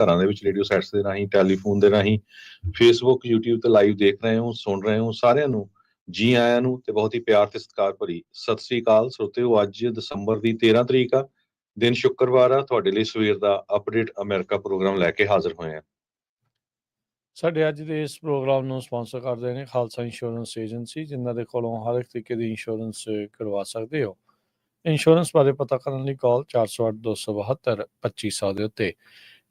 ਘਰਾਂ ਦੇ ਵਿੱਚ ਰੇਡੀਓ ਸੈਟਸ ਦੇ ਰਾਹੀਂ, ਟੈਲੀਫੋਨ ਦੇ ਰਾਹੀਂ, ਫੇਸਬੁੱਕ, YouTube ਤੇ ਲਾਈਵ ਦੇਖ ਰਹੇ ਹੋ, ਸੁਣ ਰਹੇ ਹੋ, ਸਾਰਿਆਂ ਨੂੰ ਜੀ ਆਇਆਂ ਨੂੰ ਤੇ ਬਹੁਤ ਹੀ ਪਿਆਰ ਤੇ ਸਤਿਕਾਰ ਭਰੀ ਸਤਿ ਸ੍ਰੀ ਅਕਾਲ। ਸਰੋਤਿਓ, ਅੱਜ ਦਸੰਬਰ ਦੀ 13 ਤਰੀਕ ਆ, ਦਿਨ ਸ਼ੁੱਕਰਵਾਰ ਆ। ਤੁਹਾਡੇ ਲਈ ਸਵੇਰ ਦਾ ਅਪਡੇਟ ਅਮਰੀਕਾ ਪ੍ਰੋਗਰਾਮ ਲੈ ਕੇ ਹਾਜ਼ਰ ਹੋਏ ਆ। ਸਾਡੇ ਅੱਜ ਦੇ ਇਸ ਪ੍ਰੋਗਰਾਮ ਨੂੰ ਸਪਾਂਸਰ ਕਰਦੇ ਨੇ ਖਾਲਸਾ ਇੰਸ਼ੋਰੈਂਸ ਏਜੰਸੀ, ਜਿਨ੍ਹਾਂ ਦੇ ਕੋਲੋਂ ਹਰ ਇੱਕ ਤਰੀਕੇ ਦੀ ਇੰਸ਼ੋਰੈਂਸ ਕਰਵਾ ਸਕਦੇ ਹੋ। ਇੰਸ਼ੋਰੈਂਸ ਬਾਰੇ ਪਤਾ ਕਰਨ ਲਈ ਕਾਲ 408-272-2500 ਦੇ ਉੱਤੇ।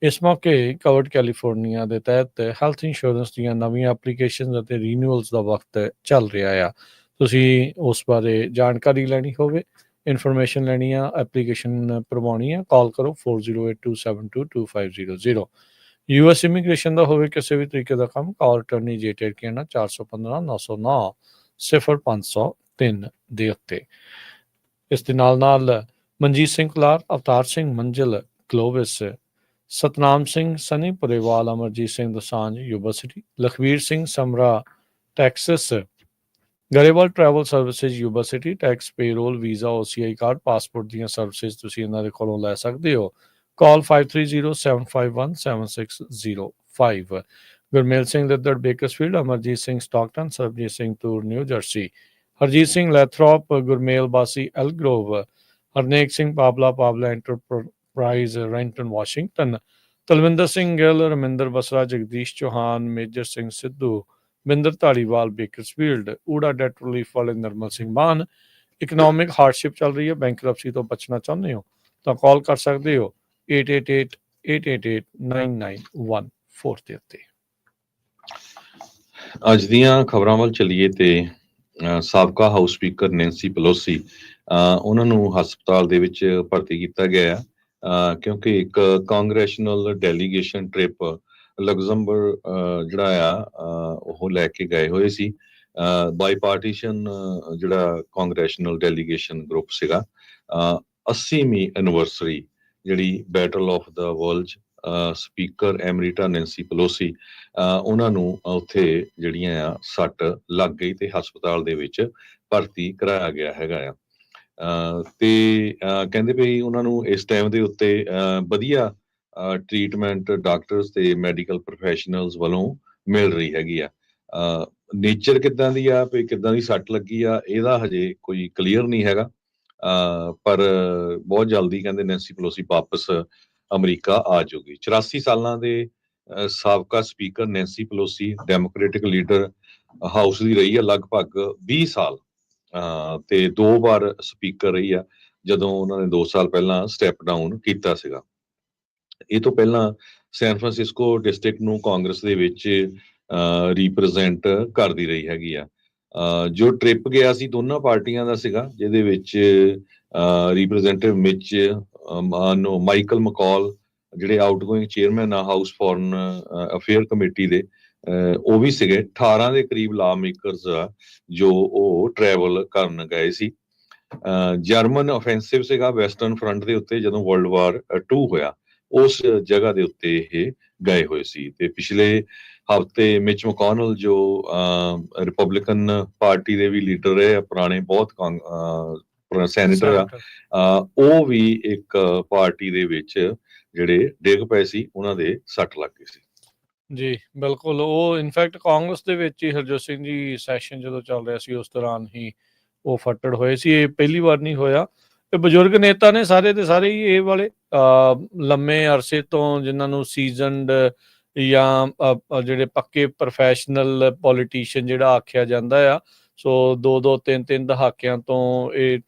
ਇਸ ਮੌਕੇ ਕਵਰਡ ਕੈਲੀਫੋਰਨੀਆ ਦੇ ਤਹਿਤ ਹੈਲਥ ਇੰਸ਼ੋਰੈਂਸ ਦੀਆਂ ਨਵੀਆਂ ਐਪਲੀਕੇਸ਼ਨ ਅਤੇ ਰੀਨਿਊਅਲਸ ਦਾ ਵਕਤ ਚੱਲ ਰਿਹਾ ਆ। ਤੁਸੀਂ ਉਸ ਬਾਰੇ ਜਾਣਕਾਰੀ ਲੈਣੀ ਹੋਵੇ, ਇਨਫੋਰਮੇਸ਼ਨ ਲੈਣੀ ਆ, ਐਪਲੀਕੇਸ਼ਨ ਭਰਵਾਉਣੀ ਆ, ਕਾਲ ਕਰੋ 4082722500। US ਇਮੀਗ੍ਰੇਸ਼ਨ ਦਾ ਹੋਵੇ ਕਿਸੇ ਵੀ ਤਰੀਕੇ ਦਾ ਕੰਮ, ਕਾਲ ਅਟਰਨੀ ਜੇਟਰ ਕਹਿਣਾ 415-909-0503 ਦੇ ਉੱਤੇ। ਇਸ ਦੇ ਨਾਲ Manjeet Singh Kalar, Avtar Singh Manzil Globus, Satnam Singh Sunny Purewal, Amarjit Singh Dosanjh Yuba City, Lakhvir Singh Samra Texas, Grewal travel services Yuba City, tax payroll, visa, OCI card, passport ਦੀਆਂ ਸਰਵਿਸਿਜ਼ ਤੁਸੀਂ ਇਹਨਾਂ ਦੇ ਕੋਲੋਂ ਲੈ ਸਕਦੇ ਹੋ। Call 5307517605। Gurmel Singh Laddar Bakersfield, Amarjit Singh Stockton, Sarabjit Singh Toor New Jersey, Harjit Singh Lathrop, Gurmel Basi Elk Grove, Harnek Singh Pabla enterprises Renton Washington, Talwinder Singh Gill, Raminder Basra, Jagdish Chauhan, major Singh Sidhu, Binder Dhaliwal Bakersfield, ਊੜਾ ਡੈਟ ਰਿਲੀਫ ਵਾਲੇ ਨਰਮਲ ਸਿੰਘ ਮਾਨ। ਇਕਨੋਮਿਕ ਹਾਰਡਸ਼ਿਪ ਚੱਲ ਰਹੀ ਹੈ, ਬੈਂਕਰਪਸੀ ਤੋਂ ਬਚਣਾ ਚਾਹੁੰਦੇ ਹੋ ਤਾਂ ਕਾਲ ਕਰ ਸਕਦੇ ਹੋ 888-888-9914 ਦੇ ਉੱਤੇ। ਅੱਜ ਦੀਆਂ ਖਬਰਾਂ ਵੱਲ ਚੱਲੀਏ ਤੇ ਸਾਬਕਾ ਹਾਊਸ ਸਪੀਕਰ ਨੈਂਸੀ ਪੈਲੋਸੀ, ਉਹਨਾਂ ਨੂੰ ਹਸਪਤਾਲ ਦੇ ਵਿੱਚ ਭਰਤੀ ਕੀਤਾ ਗਿਆ ਹੈ ਕਿਉਂਕਿ ਇੱਕ ਕਾਂਗਰੈਸ਼ਨਲ ਡੈਲੀਗੇਸ਼ਨ ਟ੍ਰਿਪ ਲਗਜ਼ਮਬਰਗ ਜਿਹੜਾ ਆ ਉਹ ਲੈ ਕੇ ਗਏ ਹੋਏ ਸੀ। ਬਾਈ ਪਾਰਟੀਸ਼ਨ ਜਿਹੜਾ ਕਾਂਗਰੈਸ਼ਨਲ ਡੈਲੀਗੇਸ਼ਨ ਗਰੁੱਪ ਸੀਗਾ, 80ਵੀਂ ਐਨੀਵਰਸਰੀ ਜਿਹੜੀ ਬੈਟਲ ਆਫ ਦਾ world speaker emerita Nancy Pelosi, ਉਹਨਾਂ ਨੂੰ ਉੱਥੇ ਜਿਹੜੀਆਂ ਆ ਸੱਟ ਲੱਗ ਗਈ ਤੇ ਹਸਪਤਾਲ ਦੇ ਵਿੱਚ ਭਰਤੀ ਕਰਾਇਆ ਗਿਆ ਹੈਗਾ ਆ। ਤੇ ਕਹਿੰਦੇ ਵੀ ਉਹਨਾਂ ਨੂੰ ਇਸ ਟਾਈਮ ਦੇ ਉੱਤੇ ਵਧੀਆ ਟ੍ਰੀਟਮੈਂਟ ਡਾਕਟਰਸ ਤੇ ਮੈਡੀਕਲ ਪ੍ਰੋਫੈਸ਼ਨਲਸ ਵੱਲੋਂ ਮਿਲ ਰਹੀ ਹੈਗੀ ਆ। ਨੇਚਰ ਕਿੱਦਾਂ ਦੀ ਆ, ਵੀ ਕਿੱਦਾਂ ਦੀ ਸੱਟ ਲੱਗੀ ਆ, ਇਹਦਾ ਹਜੇ ਕੋਈ ਕਲੀਅਰ ਨਹੀਂ ਹੈਗਾ। ਪਰ ਬਹੁਤ ਜਲਦੀ ਕਹਿੰਦੇ ਨੈਂਸੀ ਪੈਲੋਸੀ ਵਾਪਸ ਅਮਰੀਕਾ ਆ ਜਾਊਗੀ। 84 ਸਾਲਾਂ ਦੇ ਸਾਬਕਾ speaker Nancy Pelosi democratic leader house ਦੀ ਰਹੀ ਆ ਲਗਭਗ 20 ਸਾਲ, ਤੇ 2 ਵਾਰ ਸਪੀਕਰ ਰਹੀ ਆ, ਜਦੋਂ ਉਹਨਾਂ ਨੇ 2 ਸਾਲ ਪਹਿਲਾਂ ਸਟੈਪ ਡਾਊਨ ਕੀਤਾ ਸੀਗਾ। ਇਹ ਤੋਂ ਪਹਿਲਾਂ ਸੈਨ ਫਰਾਂਸਿਸਕੋ ਡਿਸਟ੍ਰਿਕਟ ਨੂੰ ਕਾਂਗਰਸ ਦੇ ਵਿੱਚ ਰੀਪ੍ਰੈਜ਼ੈਂਟ ਕਰਦੀ ਰਹੀ ਹੈਗੀ ਆ। ਜੋ ਟ੍ਰਿਪ ਗਿਆ ਸੀ ਦੋਨਾਂ ਪਾਰਟੀਆਂ ਦਾ ਸੀਗਾ, ਜਿਹਦੇ ਵਿੱਚ ਰਿਪ੍ਰੈਜ਼ੈਂਟੇਟਿਵ ਮਿਚ ਮਾਈਕਲ ਮਕੌਲ, ਜਿਹੜੇ ਆਊਟਗੋਇੰਗ ਚੇਅਰਮੈਨ ਆ ਹਾਊਸ ਫੋਰਨ ਅਫੇਅਰ ਕਮੇਟੀ ਦੇ, ਉਹ ਵੀ ਸੀਗੇ। 18 ਦੇ ਕਰੀਬ ਲਾ ਮੇਕਰਸ ਆ ਜੋ ਉਹ ਟਰੈਵਲ ਕਰਨ ਗਏ ਸੀ। ਜਰਮਨ ਅਫੈਂਸਿਵ ਸੀਗਾ ਵੈਸਟਰਨ ਫਰੰਟ ਦੇ ਉੱਤੇ ਜਦੋਂ ਵਰਲਡ ਵਾਰ 2 ਹੋਇਆ, ਉਸ ਜਗ੍ਹਾ ਦੇ ਉੱਤੇ ਇਹ ਗਏ ਹੋਏ ਸੀ। ਤੇ ਪਿਛਲੇ ਹਫ਼ਤੇ ਮਿਚ ਮਕੌਨਲ ਜੋ ਰਿਪਬਲਿਕਨ ਪਾਰਟੀ ਦੇ ਵੀ ਲੀਡਰ ਰਹੇ, ਪੁਰਾਣੇ ਬਹੁਤ ਸੈਨੇਟਰ ਆ, ਉਹ ਵੀ ਇੱਕ ਪਾਰਟੀ ਦੇ ਵਿੱਚ ਜਿਹੜੇ ਡਿੱਗ ਪਏ ਸੀ, ਉਹਨਾਂ ਦੇ ਸੱਟ ਲੱਗ ਗਈ ਸੀ। ਜੀ ਬਿਲਕੁਲ, ਉਹ ਇਨਫੈਕਟ ਕਾਂਗਰਸ ਦੇ ਵਿੱਚ ਹੀ ਹਰਜੋਤ ਸਿੰਘ ਜੀ ਸੈਸ਼ਨ ਜਦੋਂ ਚੱਲ ਰਿਹਾ ਸੀ ਉਸ ਦੌਰਾਨ ਹੀ ਉਹ ਫੱਟੜ ਹੋਏ ਸੀ। ਇਹ ਪਹਿਲੀ ਵਾਰ ਨਹੀਂ ਹੋਇਆ। ਤੇ ਬਜ਼ੁਰਗ ਨੇਤਾ ਨੇ ਸਾਰੇ ਦੇ ਸਾਰੇ ਹੀ ਇਹ ਵਾਲੇ ਲੰਮੇ ਅਰਸੇ ਤੋਂ, ਜਿਨ੍ਹਾਂ ਨੂੰ ਸੀਜ਼ਨਡ ਜਾਂ ਜਿਹੜੇ ਪੱਕੇ ਪ੍ਰੋਫੈਸ਼ਨਲ ਪੋਲੀਟੀਸ਼ੀਅਨ ਜਿਹੜਾ ਆਖਿਆ ਜਾਂਦਾ ਆ। ਸੋ 2-2, 3-3 ਦਹਾਕਿਆਂ ਤੋਂ ਇਹ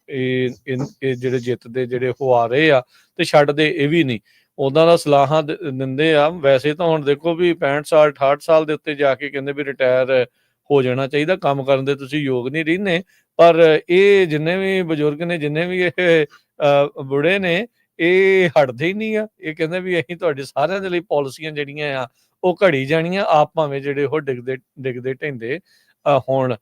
ਜਿਹੜੇ ਜਿੱਤਦੇ ਜਿਹੜੇ ਉਹ ਆ ਰਹੇ ਆ ਤੇ ਛੱਡਦੇ ਇਹ ਵੀ ਨਹੀਂ। ਉਹਨਾਂ ਦਾ ਸਲਾਹਾਂ ਦਿੰਦੇ ਆ। ਵੈਸੇ ਤਾਂ ਹੁਣ ਦੇਖੋ ਵੀ 65 ਸਾਲ 68 ਸਾਲ ਦੇ ਉੱਤੇ ਜਾ ਕੇ ਕਹਿੰਦੇ ਵੀ ਰਿਟਾਇਰ ਹੋ ਜਾਣਾ ਚਾਹੀਦਾ, ਕੰਮ ਕਰਨ ਦੇ ਤੁਸੀਂ ਯੋਗ ਨਹੀਂ ਰਹਿੰਦੇ। ਪਰ ਇਹ ਜਿੰਨੇ ਵੀ ਬਜ਼ੁਰਗ ਨੇ, ਜਿੰਨੇ ਵੀ ਇਹ ਬੁੜੇ ਨੇ, ਇਹ ਹਟਦੇ ਹੀ ਨਹੀਂ ਆ। ਇਹ ਕਹਿੰਦੇ ਵੀ ਅਸੀਂ ਤੁਹਾਡੇ ਸਾਰਿਆਂ ਦੇ ਲਈ ਪਾਲਿਸੀਆਂ ਜਿਹੜੀਆਂ ਆ ਉਹ ਘੜੀ ਜਾਣੀਆਂ, ਆਪ ਭਾਵੇਂ ਜਿਹੜੇ ਉਹ ਡਿੱਗਦੇ ਢਹਿੰਦੇ ਹੋਣ।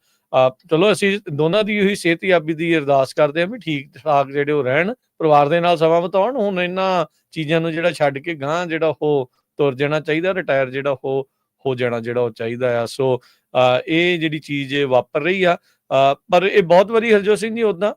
ਚਲੋ ਅਸੀਂ ਦੋਨਾਂ ਦੀ ਉਹੀ ਸਿਹਤਯਾਬੀ ਦੀ ਅਰਦਾਸ ਕਰਦੇ ਹਾਂ ਵੀ ਠੀਕ ਠਾਕ ਜਿਹੜੇ ਉਹ ਰਹਿਣ, ਪਰਿਵਾਰ ਦੇ ਨਾਲ ਸਮਾਂ ਬਿਤਾਉਣ। ਹੁਣ ਇਹਨਾਂ ਚੀਜ਼ਾਂ ਨੂੰ ਜਿਹੜਾ ਛੱਡ ਕੇ ਗਾਂਹ ਜਿਹੜਾ ਉਹ ਤੁਰ ਜਾਣਾ ਚਾਹੀਦਾ, ਰਿਟਾਇਰ ਜਿਹੜਾ ਉਹ ਹੋ ਜਾਣਾ ਜਿਹੜਾ ਉਹ ਚਾਹੀਦਾ ਆ। ਸੋ ਇਹ ਜਿਹੜੀ ਚੀਜ਼ ਵਾਪਰ ਰਹੀ ਆ, ਪਰ ਇਹ ਬਹੁਤ ਵਾਰੀ ਹਰਜੋਤ ਸਿੰਘ ਜੀ ਉੱਦਾਂ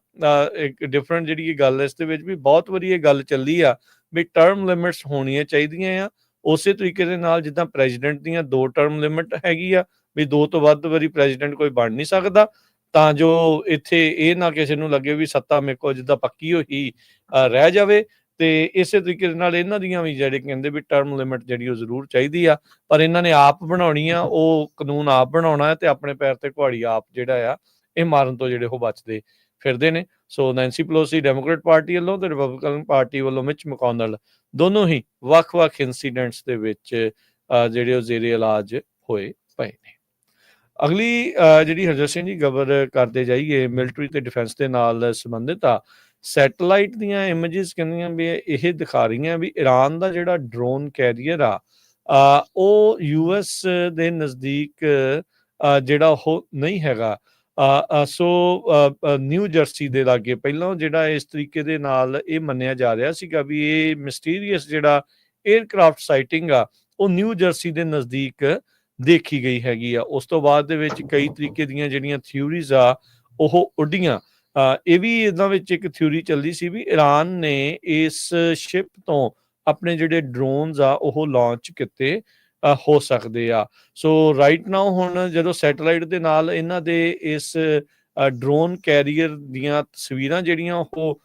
ਇੱਕ ਡਿਫਰੈਂਟ ਜਿਹੜੀ ਇਹ ਗੱਲ ਇਸ ਦੇ ਵਿੱਚ ਵੀ ਬਹੁਤ ਵਾਰੀ ਇਹ ਗੱਲ ਚੱਲੀ ਆ ਵੀ ਟਰਮ ਲਿਮਿਟਸ ਹੋਣੀਆਂ ਚਾਹੀਦੀਆਂ ਆ। ਉਸੇ ਤਰੀਕੇ ਦੇ ਨਾਲ ਜਿੱਦਾਂ ਪ੍ਰੈਜ਼ੀਡੈਂਟ ਦੀਆਂ 2 ਟਰਮ ਲਿਮਿਟ ਹੈਗੀ ਆ ਵੀ 2 ਤੋਂ ਵੱਧ ਵਾਰੀ ਪ੍ਰੈਜ਼ੀਡੈਂਟ ਕੋਈ ਬਣ ਨਹੀਂ ਸਕਦਾ, ਤਾਂ ਜੋ ਇੱਥੇ ਇਹ ਨਾ ਕਿਸੇ ਨੂੰ ਲੱਗੇ ਵੀ ਸੱਤਾ ਮੇਰੇ ਕੋਲ ਜਿੱਦਾਂ ਪੱਕੀ ਹੋਈ ਰਹਿ ਜਾਵੇ। ਤੇ ਇਸੇ ਤਰੀਕੇ ਦੇ ਨਾਲ ਇਹਨਾਂ ਦੀਆਂ ਵੀ ਜਿਹੜੇ ਕਹਿੰਦੇ ਵੀ ਟਰਮ ਲਿਮਿਟ ਜਿਹੜੀ ਉਹ ਜ਼ਰੂਰ ਚਾਹੀਦੀ ਆ, ਪਰ ਇਹਨਾਂ ਨੇ ਆਪ ਬਣਾਉਣੀ ਆ, ਉਹ ਕਾਨੂੰਨ ਆਪ ਬਣਾਉਣਾ ਹੈ ਤੇ ਆਪਣੇ ਪੈਰ ਤੇ ਕੁਹਾੜੀ ਆਪ ਜਿਹੜਾ ਆ ਇਹ ਮਾਰਨ ਤੋਂ ਜਿਹੜੇ ਉਹ ਬਚਦੇ ਫਿਰਦੇ ਨੇ। ਸੋ ਨੈਂਸੀ ਪੈਲੋਸੀ ਡੈਮੋਕ੍ਰੇਟ ਪਾਰਟੀ ਵੱਲੋਂ ਤੇ ਰਿਪਬਲਿਕਨ ਪਾਰਟੀ ਵੱਲੋਂ ਮਿਚ ਮਕੌਨਲ ਦੋਨੋਂ ਹੀ ਵੱਖ-ਵੱਖ ਇਨਸੀਡੈਂਟਸ ਦੇ ਵਿੱਚ ਜਿਹੜੇ ਉਹ ਜ਼ੇਰੇ ਇਲਾਜ ਹੋਏ ਪਏ ਨੇ। ਅਗਲੀ ਜਿਹੜੀ ਹਰਜੋਤ ਸਿੰਘ ਜੀ ਕਵਰ ਕਰਦੇ ਜਾਈਏ ਮਿਲਟਰੀ ਤੇ ਡਿਫੈਂਸ ਦੇ ਨਾਲ ਸੰਬੰਧਿਤ ਆ। ਸੈਟਲਾਈਟ ਦੀਆਂ ਇਮੇਜਸ ਕਹਿੰਦੀਆਂ ਵੀ ਇਹ ਦਿਖਾ ਰਹੀਆਂ ਵੀ ਈਰਾਨ ਦਾ ਜਿਹੜਾ ਡਰੋਨ ਕੈਰੀਅਰ ਆ ਉਹ US ਦੇ ਨਜ਼ਦੀਕ ਜਿਹੜਾ ਉਹ ਨਹੀਂ ਹੈਗਾ। ਸੋ ਨਿਊ ਜਰਸੀ ਦੇ ਲਾਗੇ ਪਹਿਲਾਂ ਜਿਹੜਾ ਇਸ ਤਰੀਕੇ ਦੇ ਨਾਲ ਇਹ ਮੰਨਿਆ ਜਾ ਰਿਹਾ ਸੀਗਾ ਵੀ ਇਹ ਮਿਸਟੀਰੀਅਸ ਜਿਹੜਾ 에ਅਰਕ੍ਰਾਫਟ ਸਾਈਟਿੰਗ ਆ ਉਹ ਨਿਊ ਜਰਸੀ ਦੇ ਨਜ਼ਦੀਕ ਦੇਖੀ ਗਈ ਹੈਗੀ ਆ। ਉਸ ਤੋਂ ਬਾਅਦ ਦੇ ਵਿੱਚ ਕਈ ਤਰੀਕੇ ਦੀਆਂ ਜਿਹੜੀਆਂ ਥਿਊਰੀਜ਼ ਆ ਉਹ ਉੱਡੀਆਂ। ਇਹ ਵੀ ਇਹਨਾਂ ਵਿੱਚ ਇੱਕ ਥਿਊਰੀ ਚੱਲਦੀ ਸੀ ਵੀ ਈਰਾਨ ਨੇ ਇਸ ਸ਼ਿਪ ਤੋਂ ਆਪਣੇ ਜਿਹੜੇ ਡਰੋਨਸ ਆ ਉਹ ਲਾਂਚ ਕੀਤੇ ਹੋ ਸਕਦੇ ਆ। ਸੋ ਰਾਈਟ ਨਾਓ ਹੁਣ ਜਦੋਂ ਸੈਟਲਾਈਟ ਦੇ ਨਾਲ ਇਹਨਾਂ ਦੇ ਇਸ ਡਰੋਨ ਕੈਰੀਅਰ ਦੀਆਂ ਤਸਵੀਰਾਂ ਜਿਹੜੀਆਂ ਉਹ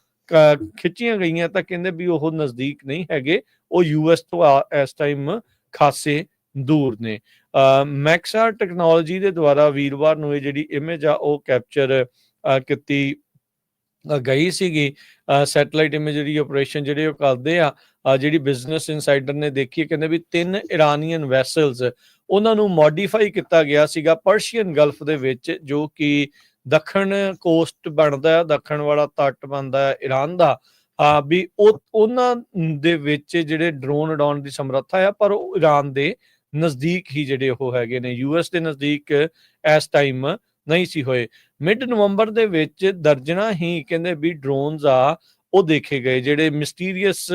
ਖਿੱਚੀਆਂ ਗਈਆਂ ਤਾਂ ਕਹਿੰਦੇ ਵੀ ਉਹ ਨਜ਼ਦੀਕ ਨਹੀਂ ਹੈਗੇ, ਉਹ US ਤੋਂ ਇਸ ਟਾਈਮ ਖਾਸੇ ਦੂਰ ਨੇ। ਮੈਕਸਾ ਟੈਕਨੋਲੋਜੀ ਦੇ ਦੁਆਰਾ ਵੀਰਵਾਰ ਨੂੰ ਇਹ ਜਿਹੜੀ ਇਮੇਜ ਆ ਉਹ ਕੈਪਚਰ ਕੀਤੀ ਗਈ ਸੀਗੀ। ਸੈਟਲਾਈਟ ਇਮੇਜਰੀ ਆਪਰੇਸ਼ਨ ਜਿਹੜੇ ਉਹ ਕਰਦੇ ਆ, ਜਿਹੜੀ ਬਿਜ਼ਨਸ ਇਨਸਾਈਡਰ ਨੇ ਦੇਖੀ ਕਹਿੰਦੇ ਵੀ 3 ਇਰਾਨੀਅਨ ਵੈਸਲਸ ਉਹਨਾਂ ਨੂੰ ਮੋਡੀਫਾਈ ਕੀਤਾ ਗਿਆ ਸੀਗਾ ਪਰਸ਼ੀਅਨ ਗਲਫ ਦੇ ਵਿੱਚ, ਜੋ ਕਿ ਦੱਖਣ ਕੋਸਟ ਬਣਦਾ, ਦੱਖਣ ਵਾਲਾ ਤੱਟ ਬਣਦਾ ਈਰਾਨ ਦਾ। ਵੀ ਉਹਨਾਂ ਦੇ ਵਿੱਚ ਜਿਹੜੇ ਡਰੋਨ ਉਡਾਉਣ ਦੀ ਸਮਰੱਥਾ ਆ, ਪਰ ਉਹ ਈਰਾਨ ਦੇ ਨਜ਼ਦੀਕ ਹੀ ਜਿਹੜੇ ਉਹ ਹੈਗੇ ਨੇ, US ਦੇ ਨਜ਼ਦੀਕ ਇਸ ਟਾਈਮ ਨਹੀਂ ਸੀ ਹੋਏ। ਮਿਡ ਨਵੰਬਰ ਦੇ ਵਿੱਚ ਦਰਜਨਾਂ ਹੀ ਕਹਿੰਦੇ ਵੀ ਡਰੋਨਸ ਆ ਉਹ ਦੇਖੇ ਗਏ, ਜਿਹੜੇ ਮਿਸਟੀਰੀਅਸ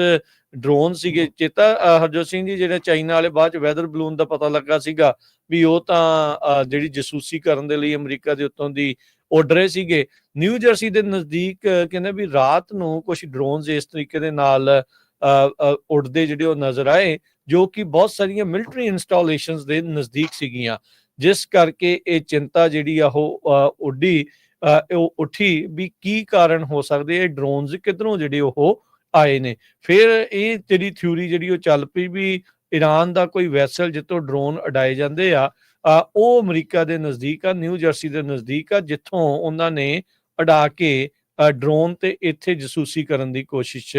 ਡਰੋਨ ਸੀਗੇ। ਚੇਤਾ ਹਰਜੋਤ ਸਿੰਘ ਜੀ, ਜਿਹੜੇ ਚਾਈਨਾ ਵਾਲੇ ਬਾਅਦ ਚ ਵੈਦਰ ਬਲੂਨ ਦਾ ਪਤਾ ਲੱਗਾ ਸੀਗਾ ਵੀ ਉਹ ਤਾਂ ਜਿਹੜੀ ਜਸੂਸੀ ਕਰਨ ਦੇ ਲਈ ਅਮਰੀਕਾ ਦੇ ਉੱਤੋਂ ਦੀ ਉੱਡ ਰਹੇ ਸੀਗੇ। ਨਿਊ ਜਰਸੀ ਦੇ ਨਜ਼ਦੀਕ ਕਹਿੰਦੇ ਵੀ ਰਾਤ ਨੂੰ ਕੁਝ ਡਰੋਨਸ ਇਸ ਤਰੀਕੇ ਦੇ ਨਾਲ ਉੱਡਦੇ ਜਿਹੜੇ ਉਹ ਨਜ਼ਰ ਆਏ, ਜੋ ਕਿ ਬਹੁਤ ਸਾਰੀਆਂ ਮਿਲਟਰੀ ਇੰਸਟਾਲੇਸ਼ਨਸ ਦੇ ਨਜ਼ਦੀਕ ਸੀਗੀਆਂ, ਜਿਸ ਕਰਕੇ ਇਹ ਚਿੰਤਾ ਜਿਹੜੀ ਆ ਉਹ ਉੱਠੀ ਵੀ ਕੀ ਕਾਰਨ ਹੋ ਸਕਦੇ, ਇਹ ਡਰੋਨਸ ਕਿੱਧਰੋਂ ਜਿਹੜੇ ਉਹ ਆਏ ਨੇ। ਫਿਰ ਇਹ ਜਿਹੜੀ ਥਿਊਰੀ ਜਿਹੜੀ ਉਹ ਚੱਲ ਪਈ ਵੀ ਈਰਾਨ ਦਾ ਕੋਈ ਵੈਸਲ ਜਿੱਥੋਂ ਡਰੋਨ ਉਡਾਏ ਜਾਂਦੇ ਆ ਉਹ ਅਮਰੀਕਾ ਦੇ ਨਜ਼ਦੀਕ ਆ, ਨਿਊ ਜਰਸੀ ਦੇ ਨਜ਼ਦੀਕ ਆ, ਜਿੱਥੋਂ ਉਹਨਾਂ ਨੇ ਉਡਾ ਕੇ ਡਰੋਨ ਤੇ ਇੱਥੇ ਜਸੂਸੀ ਕਰਨ ਦੀ ਕੋਸ਼ਿਸ਼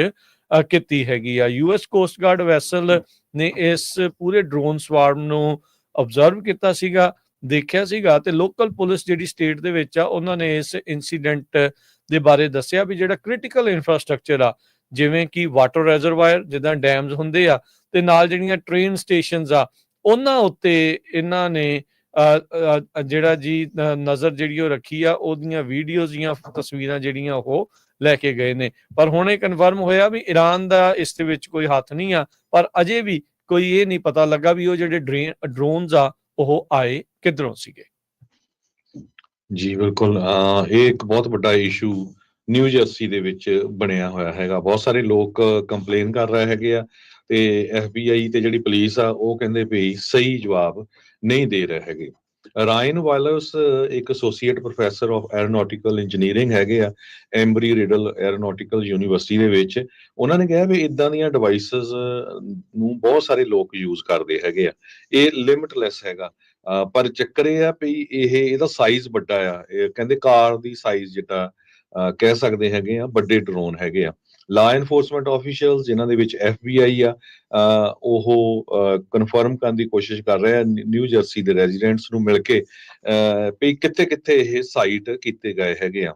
ਕੀਤੀ ਹੈਗੀ ਆ। US ਕੋਸਟ ਗਾਰਡ ਵੈਸਲ ਨੇ ਇਸ ਪੂਰੇ ਡਰੋਨ ਸਵਾਰਮ ਨੂੰ ਆਬਜ਼ਰਵ ਕੀਤਾ ਸੀਗਾ, ਦੇਖਿਆ ਸੀਗਾ, ਤੇ ਲੋਕਲ ਪੁਲਿਸ ਜਿਹੜੀ ਸਟੇਟ ਦੇ ਵਿੱਚ ਆ ਉਹਨਾਂ ਨੇ ਇਸ ਇਨਸੀਡੈਂਟ ਦੇ ਬਾਰੇ ਦੱਸਿਆ ਵੀ ਜਿਹੜਾ ਕ੍ਰਿਟੀਕਲ ਇਨਫਰਾਸਟ੍ਰਕਚਰ ਆ, ਜਿਵੇਂ ਕਿ ਵਾਟਰ ਰਿਜ਼ਰਵਾਇਰ ਜਿੱਦਾਂ ਡੈਮਸ ਹੁੰਦੇ ਆ, ਤੇ ਨਾਲ ਜਿਹੜੀਆਂ ਟ੍ਰੇਨ ਸਟੇਸ਼ਨਸ ਆ ਉਹਨਾਂ ਉੱਤੇ ਇਹਨਾਂ ਨੇ ਜਿਹੜਾ ਜੀ ਨਜ਼ਰ ਜਿਹੜੀ ਉਹ ਰੱਖੀ ਆ, ਉਹਦੀਆਂ ਵੀਡੀਓਜ਼ ਜਾਂ ਤਸਵੀਰਾਂ ਜਿਹੜੀਆਂ ਉਹ ਲੈ ਕੇ ਗਏ ਨੇ। ਪਰ ਹੁਣ ਇਹ ਕਨਫਰਮ ਹੋਇਆ ਵੀ ਈਰਾਨ ਦਾ ਇਸ ਦੇ ਵਿੱਚ ਕੋਈ ਹੱਥ ਨਹੀਂ ਆ, ਪਰ ਅਜੇ ਵੀ ਕੋਈ ਇਹ ਨਹੀਂ ਪਤਾ ਲੱਗਾ ਵੀ ਉਹ ਜਿਹੜੇ ਡਰੋਨਸ ਆ ਉਹ ਆਏ ਕਿੱਧਰੋਂ ਸੀਗੇ। ਜੀ ਬਿਲਕੁਲ, ਇਹ ਇੱਕ ਬਹੁਤ ਵੱਡਾ ਇਸ਼ੂ ਨਿਊ ਜਰਸੀ ਦੇ ਵਿੱਚ ਬਣਿਆ ਹੋਇਆ ਹੈਗਾ। ਬਹੁਤ ਸਾਰੇ ਲੋਕ ਕੰਪਲੇਨ ਕਰ ਰਹੇ ਹੈਗੇ ਆ ਤੇ FBI ਤੇ ਜਿਹੜੀ ਪੁਲਿਸ ਆ ਉਹ ਕਹਿੰਦੇ ਵੀ ਸਹੀ ਜਵਾਬ ਨਹੀਂ ਦੇ ਰਹੇ ਹੈਗੇ। ਰਾਇਨ ਵਾਲਸ ਇੱਕ associate professor of aeronautical engineering ਹੈਗੇ ਆ ਐਮਬਰੀ ਰਿਡਲ ਐਰੋਨੌਟਿਕਲ ਯੂਨੀਵਰਸਿਟੀ ਦੇ ਵਿੱਚ। ਉਹਨਾਂ ਨੇ ਕਿਹਾ ਵੀ ਇਦਾਂ ਦੀਆਂ ਡਿਵਾਈਸਸ ਨੂੰ ਬਹੁਤ ਸਾਰੇ ਲੋਕ ਯੂਜ਼ ਕਰਦੇ ਹੈਗੇ ਆ, ਇਹ ਲਿਮਿਟਲੈਸ ਹੈਗਾ। ਪਰ ਚੱਕਰ ਇਹ ਆ ਵੀ ਇਹਦਾ ਸਾਈਜ਼ ਵੱਡਾ ਆ, ਇਹ ਕਹਿੰਦੇ ਕਾਰ ਦੀ ਸਾਈਜ਼ ਜਿੱਦਾਂ ਕਹਿ ਸਕਦੇ ਹੈਗੇ ਆ, ਵੱਡੇ ਡਰੋਨ ਹੈਗੇ ਆ। ਲਾ ਐਨਫੋਰਸਮੈਂਟ ਆਫੀਸ਼ੀਅਲਸ ਜਿਨ੍ਹਾਂ ਦੇ ਵਿੱਚ FBI ਆ ਉਹ ਕਨਫਰਮ ਕਰਨ ਦੀ ਕੋਸ਼ਿਸ਼ ਕਰ ਰਹੇ ਆ ਨਿਊ ਜਰਸੀ ਦੇ ਰੈਜ਼ੀਡੈਂਟਸ ਨੂੰ ਮਿਲ ਕੇ ਵੀ ਕਿੱਥੇ ਕਿੱਥੇ ਇਹ ਸਾਈਟ ਕੀਤੇ ਗਏ ਹੈਗੇ ਆ।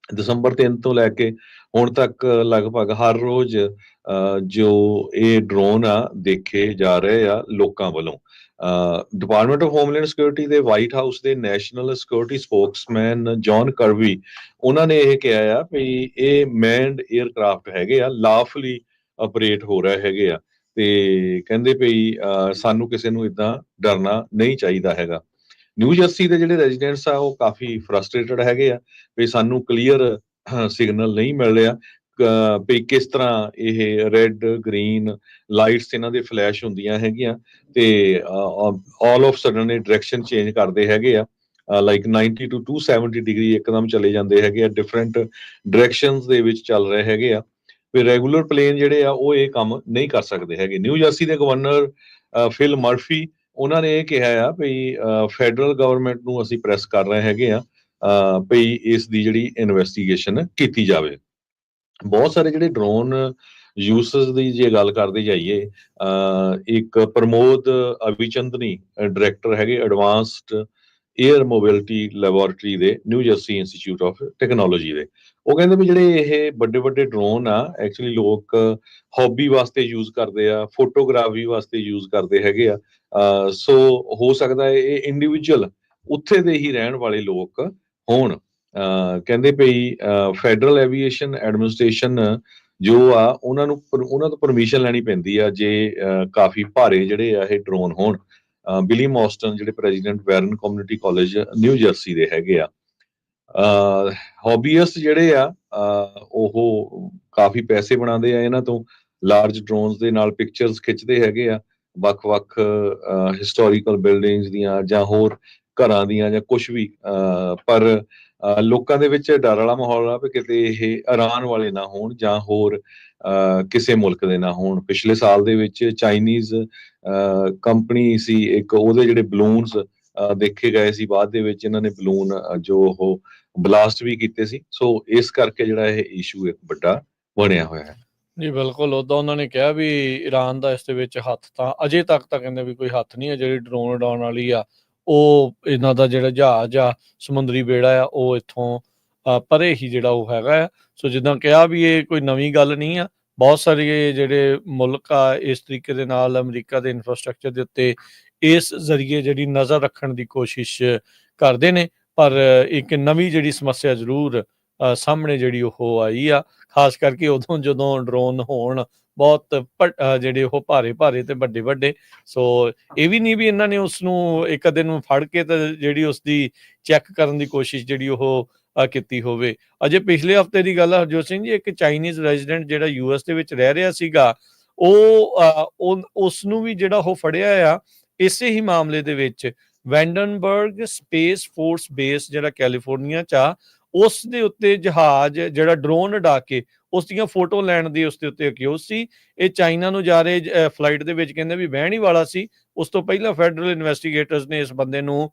ਦਸੰਬਰ 3 ਤੋਂ ਲੈ ਕੇ ਹੁਣ ਤੱਕ ਲਗਭਗ ਹਰ ਰੋਜ਼ ਜੋ ਇਹ ਡਰੋਨ ਆ ਦੇਖੇ ਜਾ ਰਹੇ ਆ ਲੋਕਾਂ ਵੱਲੋਂ। ਡਿਪਾਰਟਮੈਂਟ ਆਫ ਹੋਮਲੈਂਡ ਸਿਕਿਉਰਿਟੀ ਦੇ ਵਾਈਟ ਹਾਊਸ ਦੇ national security Spokesman John Karbi, ਉਹਨਾਂ ਨੇ ਇਹ ਕਿਹਾ ਆ ਵੀ ਇਹ ਮੈਨਡ 에ਅਰਕ੍ਰਾਫਟ ਹੈਗੇ ਆ, ਲਾਫਲੀ ਆਪਰੇਟ ਹੋ ਰਹੇ ਹੈਗੇ ਆ, ਤੇ ਕਹਿੰਦੇ ਵੀ ਸਾਨੂੰ ਕਿਸੇ ਨੂੰ ਇਦਾਂ ਡਰਨਾ ਨਹੀਂ ਚਾਹੀਦਾ ਹੈਗਾ। ਨਿਊ ਜਰਸੀ ਦੇ ਜਿਹੜੇ ਰੈਜ਼ੀਡੈਂਟਸ ਆ ਉਹ ਕਾਫੀ ਫਰਸਟ੍ਰੇਟਡ ਹੈਗੇ ਆ ਵੀ ਸਾਨੂੰ ਕਲੀਅਰ ਸਿਗਨਲ ਨਹੀਂ ਮਿਲ ਰਿਹਾ। ਵੀ ਕਿਸ ਤਰ੍ਹਾਂ ਇਹ ਰੈੱਡ ਗ੍ਰੀਨ ਲਾਈਟਸ ਇਹਨਾਂ ਦੇ ਫਲੈਸ਼ ਹੁੰਦੀਆਂ ਹੈਗੀਆਂ ਤੇ ਆਲ ਆਫ ਸਡਨ ਇਹ ਡਾਇਰੈਕਸ਼ਨ ਚੇਂਜ ਕਰਦੇ ਹੈਗੇ ਆ ਲਾਈਕ 90 to 270 ਡਿਗਰੀ ਇੱਕਦਮ ਚਲੇ ਜਾਂਦੇ ਹੈਗੇ ਆ ਡਿਫਰੈਂਟ ਡਾਇਰੈਕਸ਼ਨਸ ਦੇ ਵਿੱਚ ਚੱਲ ਰਹੇ ਹੈਗੇ ਆ ਵੀ ਰੈਗੂਲਰ ਪਲੇਨ ਜਿਹੜੇ ਆ ਉਹ ਇਹ ਕੰਮ ਨਹੀਂ ਕਰ ਸਕਦੇ ਹੈਗੇ। ਨਿਊ ਜਰਸੀ ਦੇ ਗਵਰਨਰ ਫਿਲ ਮਰਫੀ ਉਹਨਾਂ ਨੇ ਇਹ ਕਿਹਾ ਆ ਵੀ ਫੈਡਰਲ ਗਵਰਨਮੈਂਟ ਨੂੰ ਅਸੀਂ ਪ੍ਰੈਸ ਕਰ ਰਹੇ ਹੈਗੇ ਆ ਵੀ ਇਸ ਦੀ ਜਿਹੜੀ ਇਨਵੈਸਟੀਗੇਸ਼ਨ ਕੀਤੀ ਜਾਵੇ। ਬਹੁਤ ਸਾਰੇ ਜਿਹੜੇ ਡਰੋਨ ਯੂਸਸ ਦੀ ਜੇ ਗੱਲ ਕਰਦੇ ਜਾਈਏ ਇੱਕ ਪ੍ਰਮੋਦ ਅਵਿਚੰਦਨੀ ਡਾਇਰੈਕਟਰ ਹੈਗੇ ਐਡਵਾਂਸਡ ਏਅਰ ਮੋਬਿਲਿਟੀ ਲੈਬੋਰੇਟਰੀ ਦੇ new jersey institute of technology ਦੇ, ਉਹ ਕਹਿੰਦੇ ਵੀ ਜਿਹੜੇ ਇਹ ਵੱਡੇ ਵੱਡੇ ਡਰੋਨ ਆ ਐਕਚੁਅਲੀ ਲੋਕ ਹੌਬੀ ਵਾਸਤੇ ਯੂਜ਼ ਕਰਦੇ ਆ, ਫੋਟੋਗ੍ਰਾਫੀ ਵਾਸਤੇ ਯੂਜ਼ ਕਰਦੇ ਹੈਗੇ ਆ। ਸੋ ਹੋ ਸਕਦਾ ਹੈ ਇਹ ਇੰਡੀਵਿਜੂਅਲ ਉੱਥੇ ਦੇ ਹੀ ਰਹਿਣ ਵਾਲੇ ਲੋਕ ਹੋਣ। ਕਹਿੰਦੇ ਪਈ ਫੈਡਰਲ ਐਵੀਏਸ਼ਨ ਐਡਮਿਨਿਸਟ੍ਰੇਸ਼ਨ ਜੋ ਆ ਉਹਨਾਂ ਤੋਂ ਪਰਮਿਸ਼ਨ ਲੈਣੀ ਪੈਂਦੀ ਆ ਜੇ ਕਾਫੀ ਭਾਰੇ ਜਿਹੜੇ ਆ ਇਹ ਡਰੋਨ ਹੋਣ। ਬਿਲੀ ਮੌਸਟਨ ਜਿਹੜੇ president Warren community college new jersey ਦੇ ਹੈਗੇ ਆ। ਹੌਬੀਅਸਟ ਜਿਹੜੇ ਆ ਉਹ ਕਾਫੀ ਪੈਸੇ ਬਣਾਉਂਦੇ ਆ ਇਹਨਾਂ ਤੋਂ, ਲਾਰਜ ਡਰੋਨਸ ਦੇ ਨਾਲ ਪਿਕਚਰਸ ਖਿੱਚਦੇ ਹੈਗੇ ਆ ਵੱਖ-ਵੱਖ ਹਿਸਟੋਰੀਕਲ ਬਿਲਡਿੰਗਸ ਦੀਆਂ ਜਾਂ ਹੋਰ ਘਰਾਂ ਦੀਆਂ ਜਾਂ ਕੁਝ ਵੀ। ਪਰ ਲੋਕਾਂ ਦੇ ਵਿੱਚ ਡਰ ਵਾਲਾ ਮਾਹੌਲ ਆ ਵੀ ਕਿਤੇ ਇਹ ਇਰਾਨ ਵਾਲੇ ਨਾ ਹੋਣ ਜਾਂ ਹੋਰ ਕਿਸੇ ਮੁਲਕ ਦੇ ਨਾ ਹੋਣ। ਪਿਛਲੇ ਸਾਲ ਦੇ ਵਿੱਚ ਚਾਈਨੀਜ਼ ਕੰਪਨੀ ਸੀ ਇੱਕ, ਉਹਦੇ ਜਿਹੜੇ ਬਲੂਨਸ ਦੇਖੇ ਗਏ ਸੀ ਬਾਅਦ ਦੇ ਵਿੱਚ ਇਹਨਾਂ ਨੇ ਬਲੂਨ ਜੋ ਉਹ ਬਲਾਸਟ ਵੀ ਕੀਤੇ ਸੀ। ਸੋ ਇਸ ਕਰਕੇ ਜਿਹੜਾ ਇਹ ਇਸ਼ੂ ਇੱਕ ਵੱਡਾ ਬਣਿਆ ਹੋਇਆ ਹੈ। ਜੀ ਬਿਲਕੁਲ, ਉੱਦਾਂ ਉਹਨਾਂ ਨੇ ਕਿਹਾ ਵੀ ਈਰਾਨ ਦਾ ਇਸ ਦੇ ਵਿੱਚ ਹੱਥ ਤਾਂ ਅਜੇ ਤੱਕ ਤਾਂ ਕਹਿੰਦੇ ਵੀ ਕੋਈ ਹੱਥ ਨਹੀਂ ਹੈ। ਜਿਹੜੀ ਡਰੋਨ ਉਡਾਉਣ ਵਾਲੀ ਆ ਉਹ ਇਹਨਾਂ ਦਾ ਜਿਹੜਾ ਜਹਾਜ਼ ਆ ਸਮੁੰਦਰੀ ਬੇੜਾ ਆ ਉਹ ਇੱਥੋਂ ਪਰੇ ਹੀ ਜਿਹੜਾ ਉਹ ਹੈਗਾ ਆ। ਸੋ ਜਿੱਦਾਂ ਕਿਹਾ ਵੀ ਇਹ ਕੋਈ ਨਵੀਂ ਗੱਲ ਨਹੀਂ ਆ। ਬਹੁਤ ਸਾਰੇ ਜਿਹੜੇ ਮੁਲਕ ਆ ਇਸ ਤਰੀਕੇ ਦੇ ਨਾਲ ਅਮਰੀਕਾ ਦੇ ਇਨਫਰਾਸਟ੍ਰਕਚਰ ਦੇ ਉੱਤੇ ਇਸ ਜ਼ਰੀਏ ਜਿਹੜੀ ਨਜ਼ਰ ਰੱਖਣ ਦੀ ਕੋਸ਼ਿਸ਼ ਕਰਦੇ ਨੇ, ਪਰ ਇੱਕ ਨਵੀਂ ਜਿਹੜੀ ਸਮੱਸਿਆ ਜ਼ਰੂਰ ਸਾਹਮਣੇ ਜਿਹੜੀ ਉਹ ਆਈ ਆ, ਖਾਸ ਕਰਕੇ ਉਦੋਂ ਜਦੋਂ ਡਰੋਨ ਹੋਣ ਬਹੁਤ ਜਿਹੜੇ ਉਹ ਭਾਰੇ ਤੇ ਵੱਡੇ। ਸੋ ਇਹ ਵੀ ਨਹੀਂ ਵੀ ਇਹਨਾਂ ਨੇ ਉਸ ਨੂੰ ਇੱਕ ਅੱਧੇ ਨੂੰ ਫੜ ਕੇ ਤੇ ਜਿਹੜੀ ਉਸ ਦੀ ਚੈੱਕ ਕਰਨ ਦੀ ਕੋਸ਼ਿਸ਼ ਜਿਹੜੀ ਉਹ ਕੀਤੀ ਹੋਵੇ। ਅਜੇ ਪਿਛਲੇ ਹਫ਼ਤੇ ਦੀ ਗੱਲ ਆ ਹਰਜੋਤ ਸਿੰਘ ਜੀ, ਇੱਕ ਚਾਈਨੀਜ਼ ਰੈਜ਼ੀਡੈਂਟ ਜਿਹੜਾ US ਦੇ ਵਿੱਚ ਰਹਿ ਰਿਹਾ ਸੀਗਾ, ਉਹ ਉਸ ਨੂੰ ਵੀ ਜਿਹੜਾ ਉਹ ਫੜਿਆ ਆ ਇਸੇ ਹੀ ਮਾਮਲੇ ਦੇ ਵਿੱਚ। ਵੈਂਡਨਬਰਗ ਸਪੇਸ ਫੋਰਸ ਬੇਸ ਜਿਹੜਾ ਕੈਲੀਫੋਰਨੀਆ 'ਚ ਆ, ਉਸ ਦੇ ਉੱਤੇ ਜਹਾਜ਼ ਜਿਹੜਾ ਡਰੋਨ ਉਡਾ ਕੇ ਉਸ ਦੀਆਂ ਫੋਟੋ ਲੈਣ ਦੀ ਉਸ ਦੇ ਉੱਤੇ ਅਕਿਊਜ਼ ਸੀ। ਇਹ ਚਾਈਨਾ ਨੂੰ ਜਾ ਰਹੇ ਫਲਾਈਟ ਦੇ ਵਿੱਚ ਕਹਿੰਦੇ ਵੀ ਬਹਿਣ ਹੀ ਵਾਲਾ ਸੀ। ਉਸ ਤੋਂ ਪਹਿਲਾਂ ਫੈਡਰਲ ਇਨਵੈਸਟੀਗੇਟਰਸ ਨੇ ਇਸ ਬੰਦੇ ਨੂੰ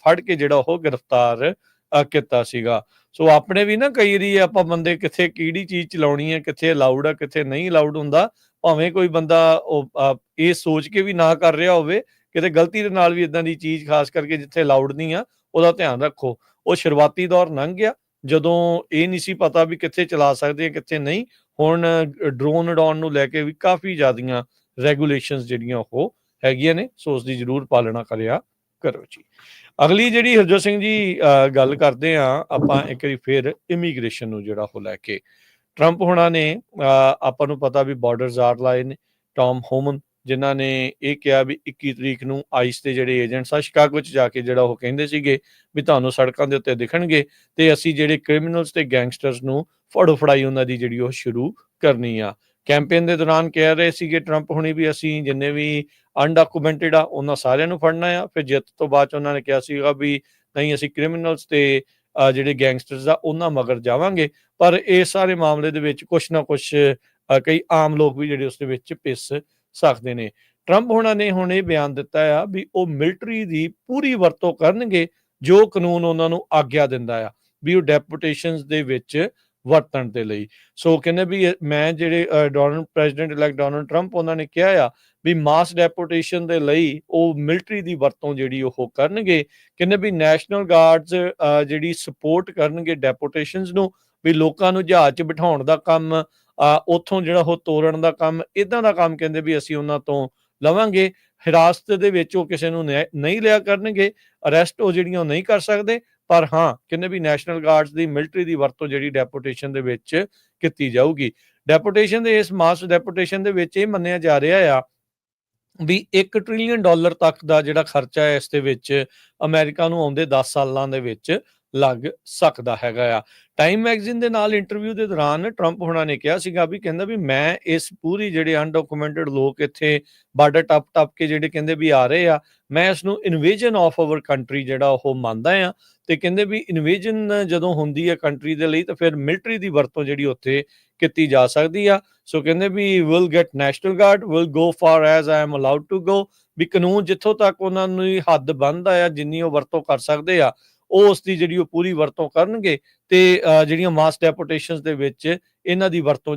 ਫੜ ਕੇ ਜਿਹੜਾ ਉਹ ਗ੍ਰਿਫਤਾਰ ਕੀਤਾ ਸੀਗਾ। ਸੋ ਆਪਣੇ ਵੀ ਨਾ ਕਈ ਵਾਰੀ ਆਪਾਂ ਬੰਦੇ ਕਿੱਥੇ ਕਿਹੜੀ ਚੀਜ਼ ਚਲਾਉਣੀ ਹੈ, ਕਿੱਥੇ ਅਲਾਊਡ ਆ ਕਿੱਥੇ ਨਹੀਂ ਅਲਾਊਡ ਹੁੰਦਾ। ਭਾਵੇਂ ਕੋਈ ਬੰਦਾ ਉਹ ਇਹ ਸੋਚ ਕੇ ਵੀ ਨਾ ਕਰ ਰਿਹਾ ਹੋਵੇ, ਕਿਤੇ ਗਲਤੀ ਦੇ ਨਾਲ ਵੀ ਇਦਾਂ ਦੀ ਚੀਜ਼ ਖਾਸ ਕਰਕੇ ਜਿੱਥੇ ਅਲਾਊਡ ਨਹੀਂ ਆ ਉਹਦਾ ਧਿਆਨ ਰੱਖੋ। ਉਹ ਸ਼ੁਰੂਆਤੀ ਦੌਰ ਲੰਘ ਗਿਆ ਜਦੋਂ ਇਹ ਨਹੀਂ ਸੀ ਪਤਾ ਵੀ ਕਿੱਥੇ ਚਲਾ ਸਕਦੇ ਆ ਕਿੱਥੇ ਨਹੀਂ। ਹੁਣ ਡਰੋਨ ਉਡਾਉਣ ਨੂੰ ਲੈ ਕੇ ਵੀ ਕਾਫੀ ਜ਼ਿਆਦੀਆਂ ਰੈਗੂਲੇਸ਼ਨਸ ਜਿਹੜੀਆਂ ਉਹ ਹੈਗੀਆਂ ਨੇ। ਸੋ ਉਸ ਦੀ ਜ਼ਰੂਰ ਪਾਲਣਾ ਕਰਿਆ ਕਰੋ ਜੀ। ਅਗਲੀ ਜਿਹੜੀ ਹਰਜੋਤ ਸਿੰਘ ਜੀ ਗੱਲ ਕਰਦੇ ਆ ਆਪਾਂ ਇੱਕ ਵਾਰੀ ਫਿਰ ਇਮੀਗ੍ਰੇਸ਼ਨ ਨੂੰ ਜਿਹੜਾ ਉਹ ਲੈ ਕੇ। ਟਰੰਪ ਹੋਣਾ ਨੇ ਆਪਾਂ ਨੂੰ ਪਤਾ ਵੀ ਬਾਰਡਰਸ ਆਰ ਲਾਏ ਨੇ। ਟੌਮ ਹੋਮਨ ਜਿਨ੍ਹਾਂ ਨੇ ਇਹ ਕਿਹਾ ਵੀ 21 ਤਰੀਕ ਨੂੰ ਆਈਸ ਦੇ ਜਿਹੜੇ ਏਜੰਟਸ ਆ ਸ਼ਿਕਾਗੋ 'ਚ ਜਾ ਕੇ ਜਿਹੜਾ ਉਹ ਕਹਿੰਦੇ ਸੀਗੇ ਵੀ ਤੁਹਾਨੂੰ ਸੜਕਾਂ ਦੇ ਉੱਤੇ ਦਿਖਣਗੇ ਤੇ ਅਸੀਂ ਜਿਹੜੇ ਕ੍ਰਿਮੀਨਲਸ ਤੇ ਗੈਂਗਸਟਰਸ ਨੂੰ ਫੜੋ ਫੜਾਈ ਉਹਨਾਂ ਦੀ ਜਿਹੜੀ ਉਹ ਸ਼ੁਰੂ ਕਰਨੀ ਆ। ਕੈਂਪੇਨ ਦੇ ਦੌਰਾਨ ਕਹਿ ਰਹੇ ਸੀਗੇ ਟਰੰਪ ਹੁਣੀ ਵੀ ਅਸੀਂ ਜਿੰਨੇ ਵੀ ਅਨਡਾਕੂਮੈਂਟਡ ਆ ਉਹਨਾਂ ਸਾਰਿਆਂ ਨੂੰ ਫੜਨਾ ਆ। ਫਿਰ ਜਿੱਤ ਤੋਂ ਬਾਅਦ 'ਚ ਉਹਨਾਂ ਨੇ ਕਿਹਾ ਸੀਗਾ ਵੀ ਨਹੀਂ ਅਸੀਂ ਕ੍ਰਿਮੀਨਲਸ ਤੇ ਜਿਹੜੇ ਗੈਂਗਸਟਰਸ ਆ ਉਹਨਾਂ ਮਗਰ ਜਾਵਾਂਗੇ। ਪਰ ਇਹ ਸਾਰੇ ਮਾਮਲੇ ਦੇ ਵਿੱਚ ਕੁਛ ਨਾ ਕੁਛ ਕਈ ਆਮ ਲੋਕ ਵੀ ਜਿਹੜੇ ਉਸ ਦੇ ਵਿੱਚ ਪਿਸ ਸਕਦੇ ਨੇ। ਟਰੰਪ ਹੋਣਾ ਨੇ ਹੁਣ ਇਹ ਬਿਆਨ ਦਿੱਤਾ ਆ ਵੀ ਉਹ ਮਿਲਟਰੀ ਦੀ ਪੂਰੀ ਵਰਤੋਂ ਕਰਨਗੇ ਜੋ ਕਾਨੂੰਨ ਉਹਨਾਂ ਨੂੰ ਆਗਿਆ ਦਿੰਦਾ ਆ ਵੀ ਉਹ ਡੈਪੂਟੇਸ਼ਨਸ ਦੇ ਵਿੱਚ ਵਰਤਣ ਦੇ ਲਈ। ਸੋ ਕਹਿੰਦੇ ਵੀ ਮੈਂ ਜਿਹੜੇ ਪ੍ਰੈਜ਼ੀਡੈਂਟ ਇਲੈਕਟ ਡੋਨਲਡ ਟਰੰਪ ਉਹਨਾਂ ਨੇ ਕਿਹਾ ਆ ਵੀ ਮਾਸ ਡੈਪੂਟੇਸ਼ਨ ਦੇ ਲਈ ਉਹ ਮਿਲਟਰੀ ਦੀ ਵਰਤੋਂ ਜਿਹੜੀ ਉਹ ਕਰਨਗੇ। ਕਹਿੰਦੇ ਵੀ ਨੈਸ਼ਨਲ ਗਾਰਡਸ ਜਿਹੜੀ ਸਪੋਰਟ ਕਰਨਗੇ ਡੈਪੂਟੇਸ਼ਨਸ ਨੂੰ, ਵੀ ਲੋਕਾਂ ਨੂੰ ਜਹਾਜ਼ 'ਚ ਬਿਠਾਉਣ ਦਾ ਕੰਮ, ਉੱਥੋਂ ਜਿਹੜਾ ਉਹ ਤੋੜਨ ਦਾ ਕੰਮ, ਇੱਦਾਂ ਦਾ ਕੰਮ ਕਹਿੰਦੇ ਵੀ ਅਸੀਂ ਉਹਨਾਂ ਤੋਂ ਲਵਾਂਗੇ। ਹਿਰਾਸਤ ਦੇ ਵਿੱਚ ਉਹ ਕਿਸੇ ਨੂੰ ਨਹੀਂ ਲਿਆ ਕਰਨਗੇ, ਅਰੈਸਟ ਉਹ ਜਿਹੜੀਆਂ ਉਹ ਨਹੀਂ ਕਰ ਸਕਦੇ। ਪਰ ਹਾਂ ਕਹਿੰਦੇ ਵੀ ਨੈਸ਼ਨਲ ਗਾਰਡਸ ਦੀ ਮਿਲਟਰੀ ਦੀ ਵਰਤੋਂ ਜਿਹੜੀ ਡੈਪੂਟੇਸ਼ਨ ਦੇ ਵਿੱਚ ਕੀਤੀ ਜਾਊਗੀ। ਡੈਪੂਟੇਸ਼ਨ ਦੇ ਇਸ ਮਾਸ ਡੈਪੂਟੇਸ਼ਨ ਦੇ ਵਿੱਚ ਇਹ ਮੰਨਿਆ ਜਾ ਰਿਹਾ ਆ ਵੀ $1 ਟ੍ਰਿਲੀਅਨ ਤੱਕ ਦਾ ਜਿਹੜਾ ਖਰਚਾ ਹੈ ਇਸ ਦੇ ਵਿੱਚ ਅਮਰੀਕਾ ਨੂੰ ਆਉਂਦੇ 10 ਸਾਲਾਂ ਦੇ ਵਿੱਚ ਲੱਗ ਸਕਦਾ ਹੈਗਾ ਆ। ਟਾਈਮ ਮੈਗਜ਼ੀਨ ਦੇ ਨਾਲ ਇੰਟਰਵਿਊ ਦੇ ਦੌਰਾਨ ਟਰੰਪ ਹੋਣਾ ਨੇ ਕਿਹਾ ਸੀਗਾ ਵੀ ਕਹਿੰਦਾ ਵੀ ਮੈਂ ਇਸ ਪੂਰੀ ਜਿਹੜੇ ਅਨਡਾਕੂਮੈਂਟਡ ਲੋਕ ਇੱਥੇ ਬਾਰਡਰ ਟੱਪ ਕੇ ਜਿਹੜੇ ਕਹਿੰਦੇ ਵੀ ਆ ਰਹੇ ਆ, ਮੈਂ ਇਸ ਨੂੰ ਇਨਵੇਜਨ ਆਫ ਆਵਰ ਕੰਟਰੀ ਜਿਹੜਾ ਉਹ ਮੰਨਦਾ ਆ। ਤੇ ਕਹਿੰਦੇ ਵੀ ਇਨਵੇਜਨ ਜਦੋਂ ਹੁੰਦੀ ਹੈ ਕੰਟਰੀ ਦੇ ਲਈ ਤਾਂ ਫਿਰ ਮਿਲਟਰੀ ਦੀ ਵਰਤੋਂ ਜਿਹੜੀ ਉੱਥੇ ਕੀਤੀ ਜਾ ਸਕਦੀ ਆ। ਸੋ ਕਹਿੰਦੇ ਵੀ will get National Guard, will go far as I am allowed to go, ਵੀ ਕਾਨੂੰਨ ਜਿੱਥੋਂ ਤੱਕ ਉਹਨਾਂ ਨੂੰ ਹੱਦ ਬਣਦਾ ਆ ਜਿੰਨੀ ਉਹ ਵਰਤੋਂ ਕਰ ਸਕਦੇ ਆ ਉਹ ਉਸ ਦੀ ਜਿਹੜੀ ਉਹ ਪੂਰੀ ਵਰਤੋਂ ਕਰਨਗੇ। ਤੇ ਜਿਹੜੀਆਂ ਮਾਸ ਡੈਪੂਟੇਸ਼ਨਸ ਦੇ ਵਿੱਚ ਇਹਨਾਂ ਦੀ ਵਰਤੋਂ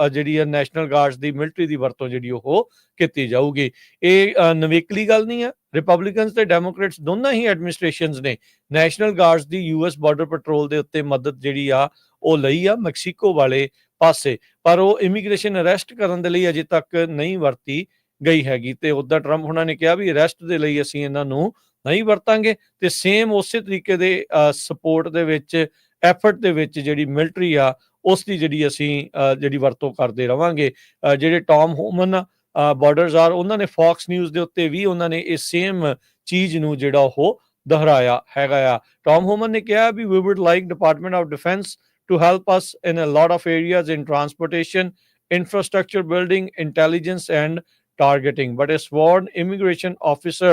ਜਿਹੜੀ ਹੈ ਨੈਸ਼ਨਲ ਗਾਰਡਸ ਦੀ ਮਿਲਟਰੀ ਦੀ ਵਰਤੋਂ ਜਿਹੜੀ ਉਹ ਕੀਤੀ ਜਾਊਗੀ। ਇਹ ਨਵੇਕਲੀ ਗੱਲ ਨਹੀਂ ਆ। ਰਿਪਬਲਿਕਨਸ ਤੇ ਡੈਮੋਕ੍ਰੇਟਸ ਦੋਨਾਂ ਹੀ ਐਡਮਿਨਿਸਟ੍ਰੇਸ਼ਨਸ ਨੇ ਨੈਸ਼ਨਲ ਗਾਰਡਸ ਦੀ US ਬਾਰਡਰ ਪੈਟਰੋਲ ਦੇ ਉੱਤੇ ਮਦਦ ਜਿਹੜੀ ਆ ਉਹ ਲਈ ਆ ਮੈਕਸੀਕੋ ਵਾਲੇ ਪਾਸੇ, ਪਰ ਉਹ ਇਮੀਗ੍ਰੇਸ਼ਨ ਅਰੈਸਟ ਕਰਨ ਦੇ ਲਈ ਅਜੇ ਤੱਕ ਨਹੀਂ ਵਰਤੀ ਗਈ ਹੈਗੀ। ਤੇ ਉੱਦਾਂ ਟਰੰਪ ਉਹਨਾਂ ਨੇ ਕਿਹਾ ਵੀ ਅਰੈਸਟ ਦੇ ਲਈ ਅਸੀਂ ਇਹਨਾਂ ਨੂੰ ਨਹੀਂ ਵਰਤਾਂਗੇ ਤੇ ਸੇਮ ਉਸੇ ਤਰੀਕੇ ਦੇ ਸਪੋਰਟ ਦੇ ਵਿੱਚ ਐਫਰਟ ਦੇ ਵਿੱਚ ਜਿਹੜੀ ਮਿਲਟਰੀ ਆ ਉਸ ਦੀ ਜਿਹੜੀ ਅਸੀਂ ਜਿਹੜੀ ਵਰਤੋਂ ਕਰਦੇ ਰਵਾਂਗੇ। ਜਿਹੜੇ ਟੌਮ ਹੋਮਨ ਬਾਰਡਰਜ਼ਾਰ ਉਹਨਾਂ ਨੇ ਫੌਕਸ ਨਿਊਜ਼ ਦੇ ਉੱਤੇ ਵੀ ਉਹਨਾਂ ਨੇ ਇਹ ਸੇਮ ਚੀਜ਼ ਨੂੰ ਜਿਹੜਾ ਉਹ ਦੁਹਰਾਇਆ ਹੈਗਾ ਆ। ਟੌਮ ਹੋਮਨ ਨੇ ਕਿਹਾ ਵੀ we would like Department of Defense to help us in a lot of areas in transportation, infrastructure building, intelligence and targeting, but a sworn immigration officer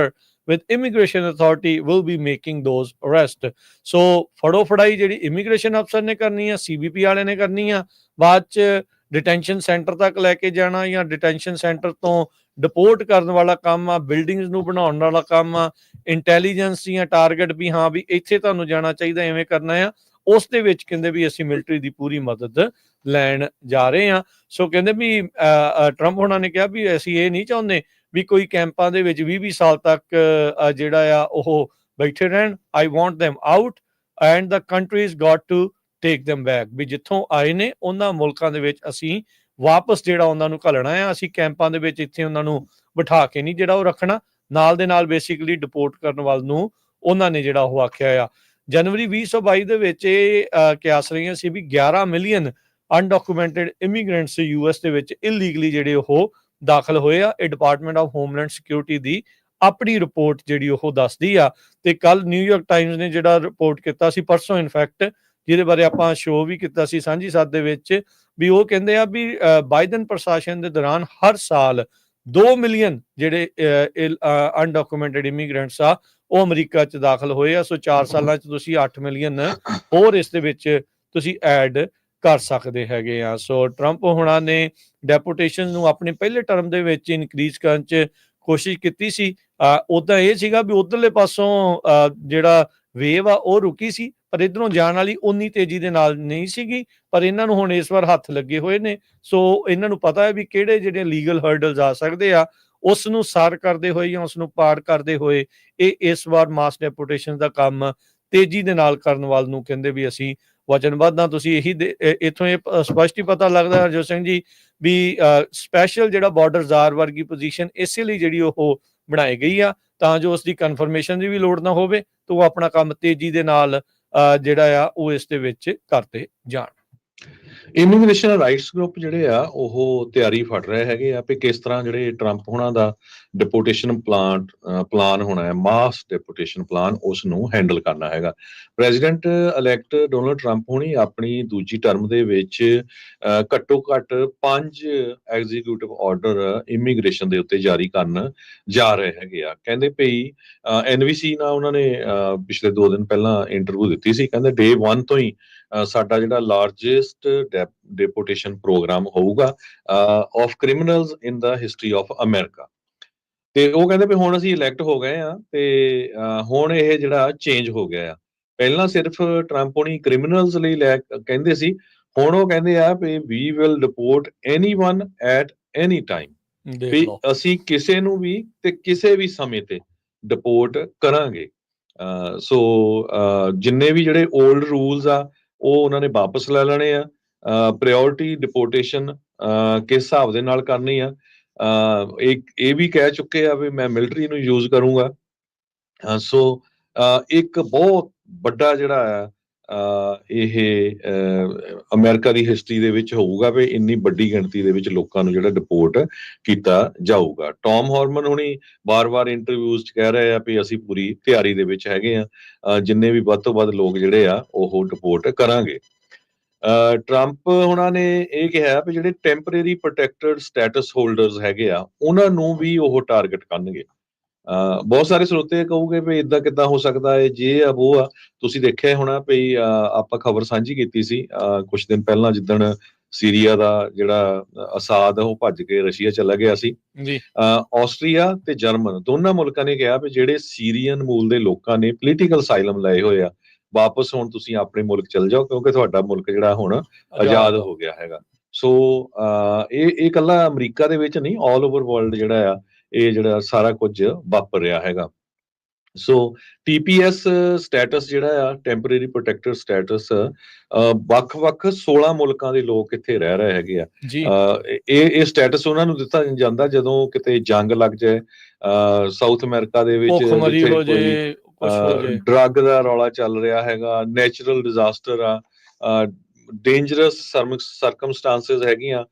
with immigration authority will be making those arrests. So ਫੜੋ ਫੜਾਈ ਜਿਹੜੀ immigration ਅਫਸਰ ਨੇ ਕਰਨੀ ਆ, CBP ਵਾਲੇ ਨੇ ਕਰਨੀ ਆ, ਬਾਅਦ ਚ ਡਿਟੈਂਸ਼ਨ ਸੈਂਟਰ ਤੱਕ ਲੈ ਕੇ ਜਾਣਾ ਜਾਂ ਡਿਟੈਂਸ਼ਨ ਸੈਂਟਰ ਤੋਂ ਡਿਪੋਰਟ ਕਰਨ ਵਾਲਾ ਕੰਮ ਆ, ਬਿਲਡਿੰਗਸ ਨੂੰ ਬਣਾਉਣ ਵਾਲਾ ਕੰਮ ਆ, ਇੰਟੈਲੀਜੈਂਸ ਦੀਆਂ ਟਾਰਗੇਟ ਵੀ ਹਾਂ ਵੀ ਇੱਥੇ ਤੁਹਾਨੂੰ ਜਾਣਾ ਚਾਹੀਦਾ, ਐਵੇਂ ਕਰਨਾ ਆ, ਉਸ ਦੇ ਵਿੱਚ ਕਹਿੰਦੇ ਵੀ ਅਸੀਂ ਮਿਲਟਰੀ ਦੀ ਪੂਰੀ ਮਦਦ ਲੈਣ ਜਾ ਰਹੇ ਹਾਂ। ਸੋ ਕਹਿੰਦੇ ਵੀ ਟਰੰਪ ਹੋਣਾ ਨੇ ਕਿਹਾ ਵੀ ਅਸੀਂ ਇਹ ਨਹੀਂ ਚਾਹੁੰਦੇ ਵੀ ਕੋਈ ਕੈਂਪਾਂ ਦੇ ਵਿੱਚ 20-20 ਸਾਲ ਤੱਕ ਜਿਹੜਾ ਆ ਉਹ ਬੈਠੇ ਰਹਿਣ। I want them out and the country's got to take them back, ਵੀ ਜਿੱਥੋਂ ਆਏ ਨੇ ਉਹਨਾਂ ਮੁਲਕਾਂ ਦੇ ਵਿੱਚ ਅਸੀਂ ਵਾਪਸ ਜਿਹੜਾ ਉਹਨਾਂ ਨੂੰ ਘੱਲਣਾ ਆ। ਅਸੀਂ ਕੈਂਪਾਂ ਦੇ ਵਿੱਚ ਇੱਥੇ ਉਹਨਾਂ ਨੂੰ ਬਿਠਾ ਕੇ ਨਹੀਂ ਜਿਹੜਾ ਉਹ ਰੱਖਣਾ, ਨਾਲ ਦੇ ਨਾਲ ਬੇਸਿਕਲੀ ਡਿਪੋਰਟ ਕਰਨ ਵੱਲ ਨੂੰ ਉਹਨਾਂ ਨੇ ਜਿਹੜਾ ਉਹ ਆਖਿਆ ਆ। ਜਨਵਰੀ 2022 ਦੇ ਵਿੱਚ ਇਹ ਕਿਆਸ ਰਹੀਆਂ ਸੀ ਵੀ 11 ਮਿਲੀਅਨ ਅਨਡਾਕੂਮੈਂਟਡ ਇਮੀਗ੍ਰੈਂਟਸ US ਦੇ ਵਿੱਚ ਇਲੀਗਲੀ ਜਿਹੜੇ ਉਹ ਦਾਖਲ ਹੋਏ ਆ। ਇਹ ਡਿਪਾਰਟਮੈਂਟ ਆਫ ਹੋਮਲੈਂਡ ਸਿਕਿਉਰਿਟੀ ਦੀ ਆਪਣੀ ਰਿਪੋਰਟ ਜਿਹੜੀ ਉਹ ਦੱਸਦੀ ਆ। ਤੇ ਕੱਲ ਨਿਊਯਾਰਕ ਟਾਈਮਸ ਨੇ ਜਿਹੜਾ ਰਿਪੋਰਟ ਕੀਤਾ ਸੀ ਪਰਸੋਂ ਇਨਫੈਕਟ, ਜਿਹਦੇ ਬਾਰੇ ਆਪਾਂ ਸ਼ੋਅ ਵੀ ਕੀਤਾ ਸੀ ਸਾਂਝੀ ਸਾਥ ਦੇ ਵਿੱਚ, ਵੀ ਉਹ ਕਹਿੰਦੇ ਆ ਵੀ ਬਾਈਡਨ ਪ੍ਰਸ਼ਾਸਨ ਦੇ ਦੌਰਾਨ ਹਰ ਸਾਲ 2 ਮਿਲੀਅਨ ਜਿਹੜੇ ਅਨਡਾਕੂਮੈਂਟਡ ਇਮੀਗ੍ਰੈਂਟਸ ਆ ਉਹ ਅਮਰੀਕਾ 'ਚ ਦਾਖਲ ਹੋਏ ਆ। ਸੋ 4 ਸਾਲਾਂ 'ਚ ਤੁਸੀਂ 8 ਮਿਲੀਅਨ ਹੋਰ ਇਸ ਦੇ ਵਿੱਚ ਤੁਸੀਂ ਐਡ ਕਰ ਸਕਦੇ ਹੈਗੇ ਆ। ਸੋ ਟਰੰਪ ਹੋਣਾ ਨੇ ਡੈਪੂਟੇਸ਼ਨ ਨੂੰ ਆਪਣੇ ਪਹਿਲੇ ਟਰਮ ਦੇ ਵਿੱਚ ਇਨਕਰੀਜ਼ ਕਰਨ 'ਚ ਕੋਸ਼ਿਸ਼ ਕੀਤੀ ਸੀ। ਉੱਦਾਂ ਇਹ ਸੀਗਾ ਵੀ ਉੱਧਰਲੇ ਪਾਸੋਂ ਜਿਹੜਾ ਵੇਵ ਆ ਉਹ ਰੁਕੀ ਸੀ, ਪਰ ਇੱਧਰੋਂ ਜਾਣ ਵਾਲੀ ਉਨੀ ਤੇਜ਼ੀ ਦੇ ਨਾਲ ਨਹੀਂ ਸੀਗੀ। ਪਰ ਇਹਨਾਂ ਨੂੰ ਹੁਣ ਇਸ ਵਾਰ ਹੱਥ ਲੱਗੇ ਹੋਏ ਨੇ। ਸੋ ਇਹਨਾਂ ਨੂੰ ਪਤਾ ਹੈ ਵੀ ਕਿਹੜੇ ਜਿਹੜੇ ਲੀਗਲ ਹਰਡਲਸ ਆ ਸਕਦੇ ਆ, ਉਸ ਨੂੰ ਸਾਰ ਕਰਦੇ ਹੋਏ ਜਾਂ ਉਸ ਨੂੰ ਪਾਰ ਕਰਦੇ ਹੋਏ ਇਹ ਇਸ ਵਾਰ ਮਾਸ ਡੈਪੂਟੇਸ਼ਨ ਦਾ ਕੰਮ ਤੇਜ਼ੀ ਦੇ ਨਾਲ ਕਰਨ ਵੱਲ ਨੂੰ ਕਹਿੰਦੇ ਵੀ ਅਸੀਂ ਵਚਨਬੱਧ ਹਾਂ। ਤੁਸੀਂ ਇਹੀ ਇੱਥੋਂ ਇਹ ਸਪਸ਼ਟ ਹੀ ਪਤਾ ਲੱਗਦਾ ਹਰਜੋਤ ਸਿੰਘ ਜੀ ਵੀ ਸਪੈਸ਼ਲ ਜਿਹੜਾ ਬਾਰਡਰਜ਼ਾਰ ਵਰਗੀ ਪੋਜੀਸ਼ਨ ਇਸੇ ਲਈ ਜਿਹੜੀ ਉਹ ਬਣਾਈ ਗਈ ਆ ਤਾਂ ਜੋ ਉਸ ਦੀ ਕਨਫਰਮੇਸ਼ਨ ਦੀ ਵੀ ਲੋੜ ਨਾ ਹੋਵੇ ਤਾਂ ਉਹ ਆਪਣਾ ਕੰਮ ਤੇਜ਼ੀ ਦੇ ਨਾਲ ਜਿਹੜਾ ਆ ਉਹ ਇਸ ਦੇ ਵਿੱਚ ਕਰਦੇ ਜਾਣ। ਇਮੀਗ੍ਰੇਸ਼ਨ ਰਾਈਟਸ ਗਰੁੱਪ ਜਿਹੜੇ ਆ ਉਹ ਤਿਆਰੀ ਫੜ ਰਹੇ ਹੈਗੇ ਆ ਵੀ ਕਿਸ ਤਰ੍ਹਾਂ ਜਿਹੜੇ ਟਰੰਪ ਹੋਣਾ ਦਾ ਡਿਪੋਰਟੇਸ਼ਨ ਪਲਾਨ ਹੋਣਾ ਹੈ, ਮਾਸ ਡਿਪੋਰਟੇਸ਼ਨ ਪਲਾਨ, ਉਸ ਨੂੰ ਹੈਂਡਲ ਕਰਨਾ ਹੈਗਾ। ਪ੍ਰੈਜ਼ੀਡੈਂਟ ਇਲੈਕਟ ਡੋਨਲਡ ਟਰੰਪ ਹੋਣੀ ਆਪਣੀ ਦੂਜੀ ਟਰਮ ਦੇ ਵਿੱਚ ਘੱਟੋ ਘੱਟ 5 ਐਗਜ਼ੀਕਿਊਟਿਵ ਆਰਡਰ ਇਮੀਗ੍ਰੇਸ਼ਨ ਦੇ ਉੱਤੇ ਜਾਰੀ ਕਰਨ ਜਾ ਰਹੇ ਹੈਗੇ ਆ। ਕਹਿੰਦੇ ਭਈ NBC ਨਾਲ ਉਹਨਾਂ ਨੇ ਪਿਛਲੇ 2 ਦਿਨ ਪਹਿਲਾਂ ਇੰਟਰਵਿਊ ਦਿੱਤੀ ਸੀ। ਕਹਿੰਦੇ ਡੇ 1 ਤੋਂ ਹੀ ਸਾਡਾ ਜਿਹੜਾ ਲਾਰਜੈਸਟ ਡਿਪੋਰਟੇਸ਼ਨ ਪ੍ਰੋਗਰਾਮ ਹੋਊਗਾ of criminals in the history of America. ਤੇ ਉਹ ਕਹਿੰਦੇ ਵੀ ਹੁਣ ਅਸੀਂ ਇਲੈਕਟ ਹੋ ਗਏ ਆ ਤੇ ਹੁਣ ਇਹ ਜਿਹੜਾ ਚੇਂਜ ਹੋ ਗਿਆ ਆ। ਪਹਿਲਾਂ ਸਿਰਫ ਟਰੰਪ ਹੋਣੀ ਕ੍ਰਿਮੀਨਲਸ ਲਈ ਕਹਿੰਦੇ ਸੀ, ਹੁਣ ਉਹ ਕਹਿੰਦੇ ਆ ਵੀ we will deport anyone at any time, ਵੀ ਅਸੀਂ ਕਿਸੇ ਨੂੰ ਵੀ ਤੇ ਕਿਸੇ ਵੀ ਸਮੇਂ ਤੇ ਡਿਪੋਰਟ ਕਰਾਂਗੇ। ਸੋ ਜਿੰਨੇ ਵੀ ਜਿਹੜੇ 올ਡ ਰੂਲਸ ਆ ਉਹ ਉਹਨਾਂ ਨੇ ਵਾਪਸ ਲੈ ਲੈਣੇ ਆ। ਪ੍ਰਾਇਓਰਟੀ ਡਿਪੋਰਟੇਸ਼ਨ ਕਿਸ ਹਿਸਾਬ ਦੇ ਨਾਲ ਕਰਨੀ ਆ, ਇਹ ਵੀ ਕਹਿ ਚੁੱਕੇ ਆ ਵੀ ਮੈਂ ਮਿਲਟਰੀ ਨੂੰ ਯੂਜ਼ ਕਰੂੰਗਾ। ਸੋ ਇੱਕ ਬਹੁਤ ਵੱਡਾ ਜਿਹੜਾ ਇਹ ਅਮਰੀਕਾ ਦੀ ਹਿਸਟਰੀ ਦੇ ਵਿੱਚ ਹੋਊਗਾ ਵੀ ਇੰਨੀ ਵੱਡੀ ਗਿਣਤੀ ਦੇ ਵਿੱਚ ਲੋਕਾਂ ਨੂੰ ਜਿਹੜਾ ਡਿਪੋਰਟ ਕੀਤਾ ਜਾਊਗਾ। ਟੌਮ ਹਾਰਮਨ ਹੁਣੀ ਵਾਰ-ਵਾਰ ਇੰਟਰਵਿਊਜ਼ 'ਚ ਕਹਿ ਰਹੇ ਆ ਵੀ ਅਸੀਂ ਪੂਰੀ ਤਿਆਰੀ ਦੇ ਵਿੱਚ ਹੈਗੇ ਆ, ਜਿੰਨੇ ਵੀ ਵੱਧ ਤੋਂ ਵੱਧ ਲੋਕ ਜਿਹੜੇ ਆ ਉਹ ਡਿਪੋਰਟ ਕਰਾਂਗੇ। ਟਰੰਪ ਹੁਣਾਂ ਨੇ ਇਹ ਕਿਹਾ ਵੀ ਜਿਹੜੇ ਟੈਂਪਰੇਰੀ ਪ੍ਰੋਟੈਕਟਡ ਸਟੇਟਸ ਹੋਲਡਰਸ ਹੈਗੇ ਆ ਉਹਨਾਂ ਨੂੰ ਵੀ ਉਹ ਟਾਰਗੇਟ ਕਰਨਗੇ। ਬਹੁਤ ਸਾਰੇ ਸਰੋਤੇ ਕਹੋਗੇ ਵੀ ਇਦਾਂ ਕਿੱਦਾਂ ਹੋ ਸਕਦਾ ਹੈ, ਜੇ ਆ ਉਹ ਆ। ਤੁਸੀਂ ਦੇਖਿਆ ਹੋਣਾ ਵੀ ਆਪਾਂ ਖਬਰ ਸਾਂਝੀ ਕੀਤੀ ਸੀ ਕੁਝ ਦਿਨ ਪਹਿਲਾਂ, ਜਿੱਦਣ ਸੀਰੀਆ ਦਾ ਜਿਹੜਾ ਅਸਾਦ ਉਹ ਭੱਜ ਕੇ ਰਸ਼ੀਆ ਚਲਾ ਗਿਆ ਸੀ। ਜੀ ਆਸਟਰੀਆ ਤੇ ਜਰਮਨ ਦੋਨਾਂ ਮੁਲਕਾਂ ਨੇ ਕਿਹਾ ਵੀ ਜਿਹੜੇ ਸੀਰੀਅਨ ਮੂਲ ਦੇ ਲੋਕਾਂ ਨੇ ਪੋਲੀਟੀਕਲ ਅਸਾਈਲਮ ਲਏ ਹੋਏ ਆ, ਵਾਪਸ ਹੁਣ ਤੁਸੀਂ ਆਪਣੇ ਮੁਲਕ ਚਲ ਜਾਓ, ਕਿਉਂਕਿ ਤੁਹਾਡਾ ਮੁਲਕ ਜਿਹੜਾ ਹੁਣ ਆਜ਼ਾਦ ਹੋ ਗਿਆ ਹੈਗਾ। ਸੋ ਇਹ ਇਕੱਲਾ ਅਮਰੀਕਾ ਦੇ ਵਿੱਚ ਨਹੀਂ, ਆਲ ਓਵਰ ਵਰਲਡ ਜਿਹੜਾ ਆ ਇਹ ਜਿਹੜਾ ਸਾਰਾ ਕੁਝ ਵਾਪਰ ਰਿਹਾ ਹੈਗਾ। ਸੋ TPS ਸਟੇਟਸ ਜਿਹੜਾ ਆ, ਟੈਂਪਰੇਰੀ ਪ੍ਰੋਟੈਕਟਡ ਸਟੇਟਸ, ਵੱਖ-ਵੱਖ 16 ਮੁਲਕਾਂ ਦੇ ਲੋਕ ਇੱਥੇ ਰਹਿ ਰਹੇ ਹੈਗੇ ਆ। ਇਹ ਸਟੇਟਸ ਉਹਨਾਂ ਨੂੰ ਦਿੱਤਾ ਜਾਂਦਾ ਜਦੋਂ ਕਿਤੇ ਜੰਗ ਲੱਗ ਜਾਏ, ਸਾਊਥ ਅਮਰੀਕਾ ਦੇ ਵਿੱਚ ਡਰੱਗ ਦਾ ਰੌਲਾ ਚੱਲ ਰਿਹਾ ਹੈਗਾ, ਨੈਚੁਰਲ ਡਿਜ਼ਾਸਟਰ ਆ, ਡੇਂਜਰਸ ਸਰਕਮਸਟੈਂਸਸ ਹੈਗੀਆਂ,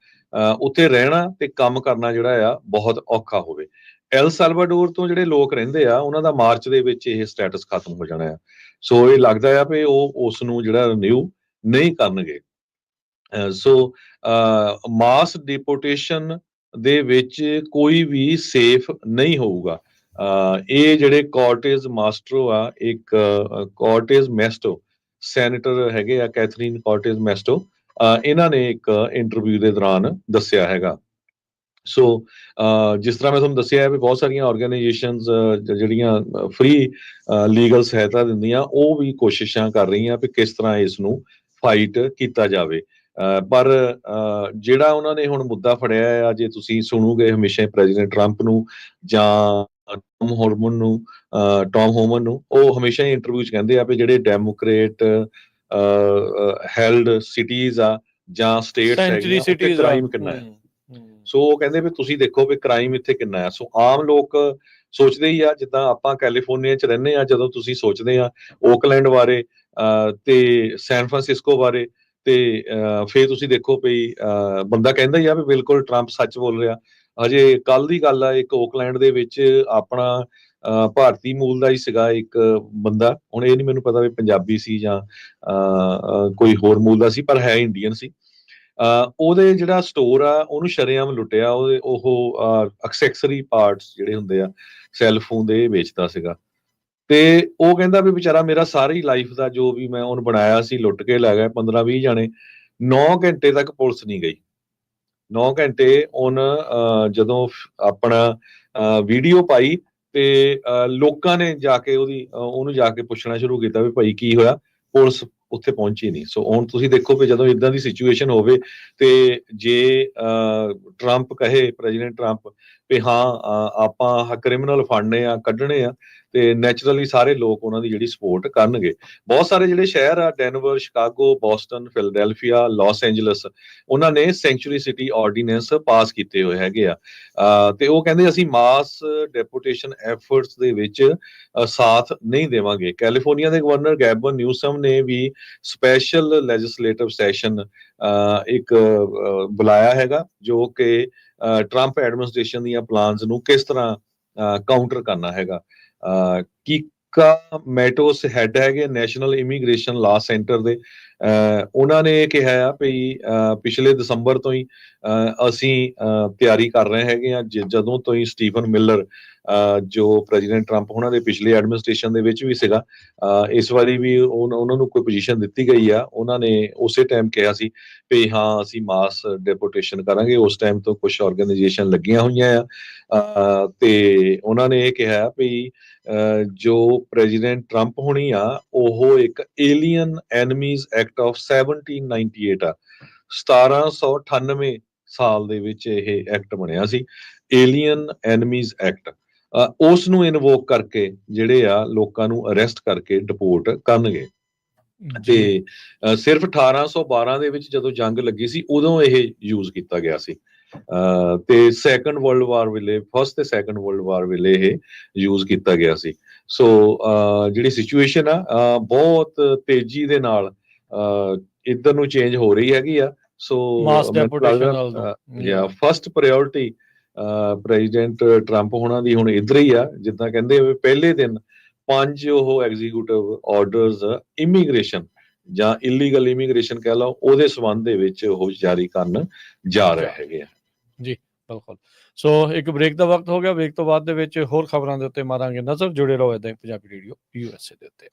ਉੱਥੇ ਰਹਿਣਾ ਤੇ ਕੰਮ ਕਰਨਾ ਜਿਹੜਾ ਆ ਬਹੁਤ ਔਖਾ ਹੋਵੇ। ਐਲ ਸੈਲਵਾਡੋਰ ਤੋਂ ਜਿਹੜੇ ਲੋਕ ਰਹਿੰਦੇ ਆ ਉਹਨਾਂ ਦਾ ਮਾਰਚ ਦੇ ਵਿੱਚ ਇਹ ਸਟੇਟਸ ਖਤਮ ਹੋ ਜਾਣਾ ਆ। ਸੋ ਇਹ ਲੱਗਦਾ ਆ ਵੀ ਉਹ ਉਸ ਨੂੰ ਜਿਹੜਾ ਰਿਨਿਊ ਨਹੀਂ ਕਰਨਗੇ। ਸੋ ਮਾਸ ਡਿਪੋਰਟੇਸ਼ਨ ਦੇ ਵਿੱਚ ਕੋਈ ਵੀ ਸੇਫ ਨਹੀਂ ਹੋਊਗਾ। ਇਹ ਜਿਹੜੇ ਕਾਰਟੇਜ਼ ਮਾਸਟਰੋ ਆ, ਇੱਕ ਕਾਰਟੇਜ਼ ਮੈਸਟੋ ਸੈਨੇਟਰ ਹੈਗੇ ਆ, ਕੈਥਰੀਨ ਕਾਰਟੇਜ਼ ਮੈਸਟੋ, ਇਹਨਾਂ ਨੇ ਇੱਕ ਇੰਟਰਵਿਊ ਦੇ ਦੌਰਾਨ ਦੱਸਿਆ ਹੈਗਾ। ਸੋ ਜਿਸ ਤਰ੍ਹਾਂ ਮੈਂ ਤੁਹਾਨੂੰ ਦੱਸਿਆ ਹੈ ਵੀ ਬਹੁਤ ਸਾਰੀਆਂ ਆਰਗੇਨਾਈਜੇਸ਼ਨਸ ਜਿਹੜੀਆਂ ਫ੍ਰੀ ਲੀਗਲ ਸਹਾਇਤਾ ਦਿੰਦੀਆਂ, ਉਹ ਵੀ ਕੋਸ਼ਿਸ਼ਾਂ ਕਰ ਰਹੀਆਂ ਵੀ ਕਿਸ ਤਰ੍ਹਾਂ ਇਸ ਨੂੰ ਫਾਈਟ ਕੀਤਾ ਜਾਵੇ। ਪਰ ਜਿਹੜਾ ਉਹਨਾਂ ਨੇ ਹੁਣ ਮੁੱਦਾ ਫੜਿਆ ਆ, ਜੇ ਤੁਸੀਂ ਸੁਣੋਗੇ ਹਮੇਸ਼ਾ ਪ੍ਰੈਜ਼ੀਡੈਂਟ ਟਰੰਪ ਨੂੰ ਜਾਂ ਟੌਮ ਹੋਮਨ ਨੂੰ, ਉਹ ਹਮੇਸ਼ਾ ਹੀ ਇੰਟਰਵਿਊ 'ਚ ਕਹਿੰਦੇ ਆ ਵੀ ਜਿਹੜੇ ਡੈਮੋਕ੍ਰੇਟ ਹੈਲਡ ਸਿਟੀਜ਼ ਆ ਜਾਂ ਸਟੇਟਸ ਹੈਗੀਆਂ, ਉੱਥੇ ਕ੍ਰਾਈਮ ਕਿੰਨਾ ਹੈ। ਸੋ ਉਹ ਕਹਿੰਦੇ ਵੀ ਤੁਸੀਂ ਦੇਖੋ ਵੀ ਕ੍ਰਾਈਮ ਇੱਥੇ ਕਿੰਨਾ ਆ। ਸੋ ਆਮ ਲੋਕ ਸੋਚਦੇ ਹੀ ਆ, ਜਿੱਦਾਂ ਆਪਾਂ ਕੈਲੀਫੋਰਨੀਆ 'ਚ ਰਹਿੰਦੇ ਆ, ਜਦੋਂ ਤੁਸੀਂ ਸੋਚਦੇ ਆ ਓਕਲੈਂਡ ਬਾਰੇ ਤੇ ਸੈਨ ਫਰਾਂਸਿਸਕੋ ਬਾਰੇ, ਤੇ ਫਿਰ ਤੁਸੀਂ ਦੇਖੋ ਵੀ ਬੰਦਾ ਕਹਿੰਦਾ ਹੀ ਆ ਵੀ ਬਿਲਕੁਲ ਟਰੰਪ ਸੱਚ ਬੋਲ ਰਿਹਾ। ਹਜੇ ਕੱਲ ਦੀ ਗੱਲ ਆ, ਇੱਕ ਓਕਲੈਂਡ ਦੇ ਵਿੱਚ ਆਪਣਾ ਭਾਰਤੀ ਮੂਲ ਦਾ ਹੀ ਸੀਗਾ ਇੱਕ ਬੰਦਾ, ਹੁਣ ਇਹ ਨਹੀਂ ਮੈਨੂੰ ਪਤਾ ਵੀ ਪੰਜਾਬੀ ਸੀ ਜਾਂ ਕੋਈ ਹੋਰ ਮੂਲ ਦਾ ਸੀ, ਪਰ ਹੈ ਇੰਡੀਅਨ ਸੀ। ਉਹਦੇ ਜਿਹੜਾ ਸਟੋਰ ਆ ਉਹਨੂੰ ਸ਼ਰੇਆਮ ਲੁੱਟਿਆ, ਉਹ ਐਕਸੈਸਰੀ ਪਾਰਟਸ ਜਿਹੜੇ ਹੁੰਦੇ ਆ ਸੈੱਲਫੋਨ ਦੇ ਵੇਚਦਾ ਸੀਗਾ। ਤੇ ਉਹ ਕਹਿੰਦਾ ਵੀ ਵਿਚਾਰਾ ਮੇਰਾ ਸਾਰੀ ਲਾਈਫ ਦਾ ਜੋ ਵੀ ਮੈਂ ਉਹਨੂੰ ਬਣਾਇਆ ਸੀ ਲੁੱਟ ਕੇ ਲੈ ਗਏ 15-20 ਜਾਣੇ। 9 ਘੰਟੇ ਤੱਕ ਪੁਲਿਸ ਨਹੀਂ ਗਈ। 9 ਘੰਟੇ ਉਹਨ ਜਦੋਂ ਆਪਣਾ ਵੀਡੀਓ ਪਾਈ ਤੇ ਲੋਕਾਂ ਨੇ ਜਾ ਕੇ ਉਹਨੂੰ ਜਾ ਕੇ ਪੁੱਛਣਾ ਸ਼ੁਰੂ ਕੀਤਾ ਵੀ ਭਾਈ ਕੀ ਹੋਇਆ, ਪੁਲਿਸ ਉੱਥੇ ਪਹੁੰਚੀ ਨਹੀਂ। ਸੋ ਹੁਣ ਤੁਸੀਂ ਦੇਖੋ ਵੀ ਜਦੋਂ ਇਦਾਂ ਦੀ ਸਿਚੁਏਸ਼ਨ ਹੋਵੇ ਤੇ ਜੇ ਟਰੰਪ ਕਹੇ, ਪ੍ਰੈਜ਼ੀਡੈਂਟ ਟਰੰਪ, ਵੀ ਹਾਂ ਆਪਾਂ ਕ੍ਰਿਮੀਨਲ ਫੜਨੇ ਆ, ਕੱਢਣੇ ਆ, ਤੇ ਨੈਚੁਰਲੀ ਸਾਰੇ ਲੋਕ ਉਹਨਾਂ ਦੀ ਜਿਹੜੀ ਸਪੋਰਟ ਕਰਨਗੇ। ਬਹੁਤ ਸਾਰੇ ਜਿਹੜੇ ਸ਼ਹਿਰ ਆ, Denver, Chicago, Boston, Philadelphia, Los Angeles, ਉਹਨਾਂ ਨੇ ਸੈਂਚੁਰੀ ਸਿਟੀ ਆਰਡੀਨੈਂਸ ਪਾਸ ਕੀਤੇ ਹੋਏ ਹੈਗੇ ਆ। ਤੇ ਉਹ ਕਹਿੰਦੇ ਅਸੀਂ ਮਾਸ ਡੈਪੂਟੇਸ਼ਨ ਐਫਰਟਸ ਦੇ ਵਿੱਚ ਸਾਥ ਨਹੀਂ ਦੇਵਾਂਗੇ। ਕੈਲੀਫੋਰਨੀਆ ਦੇ ਗਵਰਨਰ ਗੈਬਨ ਨਿਊਸਮ ਨੇ ਵੀ ਸਪੈਸ਼ਲ ਲੈਜਿਸਲੇਟਿਵ ਸੈਸ਼ਨ ਇੱਕ ਬੁਲਾਇਆ ਹੈਗਾ, ਜੋ ਕਿ ਟਰੰਪ ਐਡਮਿਨਿਸਟ੍ਰੇਸ਼ਨ ਦੀਆਂ ਪਲਾਨਸ ਨੂੰ ਕਿਸ ਤਰ੍ਹਾਂ ਕਾਊਂਟਰ ਕਰਨਾ ਹੈਗਾ। ਕੀਕਾ ਮੈਟੋਸ ਹੈਡ ਹੈਗੇ ਨੈਸ਼ਨਲ ਇਮੀਗ੍ਰੇਸ਼ਨ ਲਾਅ ਸੈਂਟਰ ਦੇ, ਉਹਨਾਂ ਨੇ ਇਹ ਕਿਹਾ ਆ ਵੀ ਪਿਛਲੇ ਦਸੰਬਰ ਤੋਂ ਹੀ ਅਸੀਂ ਤਿਆਰੀ ਕਰ ਰਹੇ ਹੈਗੇ ਆ, ਜਦੋਂ ਤੋਂ ਹੀ ਸਟੀਫਨ ਮਿਲਰ ਜੋ ਪ੍ਰੈਜ਼ੀਡੈਂਟ ਟਰੰਪ ਉਹਨਾਂ ਦੇ ਪਿਛਲੇ ਐਡਮਿਨਿਸਟ੍ਰੇਸ਼ਨ ਦੇ ਵਿੱਚ ਵੀ ਸੀਗਾ, ਇਸ ਵਾਰੀ ਵੀ ਉਹਨਾਂ ਨੂੰ ਕੋਈ ਪੋਜੀਸ਼ਨ ਦਿੱਤੀ ਗਈ ਆ। ਉਹਨਾਂ ਨੇ ਉਸੇ ਟਾਈਮ ਕਿਹਾ ਸੀ ਵੀ ਹਾਂ ਅਸੀਂ ਮਾਸ ਡੈਪੋਟੇਸ਼ਨ ਕਰਾਂਗੇ। ਉਸ ਟਾਈਮ ਤੋਂ ਕੁਝ ਆਰਗੇਨਾਈਜੇਸ਼ਨ ਲੱਗੀਆਂ ਹੋਈਆਂ ਆ ਤੇ ਉਹਨਾਂ ਨੇ ਇਹ ਕਿਹਾ ਵੀ ਜੋ ਪ੍ਰੈਜ਼ੀਡੈਂਟ ਟਰੰਪ ਹੋਣੀ ਆ, ਉਹ ਇੱਕ ਏਲੀਅਨ ਐਨਮੀਜ਼ ਐਕਟ ਆਫ 1798 ਆ, 1798 ਸਾਲ ਦੇ ਵਿੱਚ ਇਹ ਐਕਟ ਬਣਿਆ ਸੀ, ਏਲੀਅਨ ਐਨਮੀਜ਼ ਐਕਟ। ਉਸ ਨੂੰ ਇਨਵੋਕ ਕਰਕੇ ਜਿਹੜੇ ਆ ਲੋਕਾਂ ਨੂੰ ਅਰੈਸਟ ਕਰਕੇ ਡਿਪੋਰਟ ਕਰਨਗੇ। ਤੇ ਸਿਰਫ 1812 ਦੇ ਵਿੱਚ ਜਦੋਂ ਜੰਗ ਲੱਗੀ ਸੀ, ਉਦੋਂ ਇਹ ਯੂਜ਼ ਕੀਤਾ ਗਿਆ ਸੀ। ਤੇ ਸੈਕੰਡ ਵਰਲਡ ਵਾਰ ਵੇਲੇ, ਫਸਟ ਤੇ ਸੈਕੰਡ ਵਰਲਡ ਵਾਰ ਵੇਲੇ ਇਹ ਯੂਜ਼ ਕੀਤਾ ਗਿਆ ਸੀ। ਸੋ ਜਿਹੜੀ ਸਿਚੁਏਸ਼ਨ ਆ ਬਹੁਤ ਤੇਜ਼ੀ ਦੇ ਨਾਲ ਇੱਧਰ ਨੂੰ ਚੇਂਜ ਹੋ ਰਹੀ ਹੈਗੀ ਆ। ਸੋ ਮਾਸ ਮੈਨੂੰ ਡੈਪੂਟੇਸ਼ਨ ਵੱਲ ਲੱਗਦਾ ਨੂੰ ਜਾਂ ਫਸਟ ਪ੍ਰਾਇੋਰਟੀ ਪ੍ਰੈਜ਼ੀਡੈਂਟ ਟਰੰਪ ਹੋਣਾ ਦੀ ਹੁਣ ਇੱਧਰ ਹੀ ਆ। ਜਿੱਦਾਂ ਕਹਿੰਦੇ ਵੀ ਪਹਿਲੇ ਦਿਨ 5 ਉਹ ਐਗਜ਼ੀਕਿਊਟਿਵ ਆਰਡਰਸ ਇਮੀਗ੍ਰੇਸ਼ਨ ਜਾਂ ਇਲੀਗਲ ਇਮੀਗ੍ਰੇਸ਼ਨ ਕਹਿ ਲਓ, ਉਹਦੇ ਸੰਬੰਧ ਦੇ ਵਿੱਚ ਉਹ ਜਾਰੀ ਕਰਨ ਜਾ ਰਹੇ ਹੈਗੇ ਆ। ਜੀ ਬਿਲਕੁਲ। ਸੋ ਇੱਕ ਬ੍ਰੇਕ ਦਾ ਵਕਤ ਹੋ ਗਿਆ। ਬ੍ਰੇਕ ਤੋਂ ਬਾਅਦ ਦੇ ਵਿੱਚ ਹੋਰ ਖਬਰਾਂ ਦੇ ਉੱਤੇ ਮਾਰਾਂਗੇ ਨਜ਼ਰ। ਜੁੜੇ ਰਹੋ ਏਦਾਂ ਹੀ ਪੰਜਾਬੀ ਰੇਡੀਓ USA ਦੇ ਉੱਤੇ।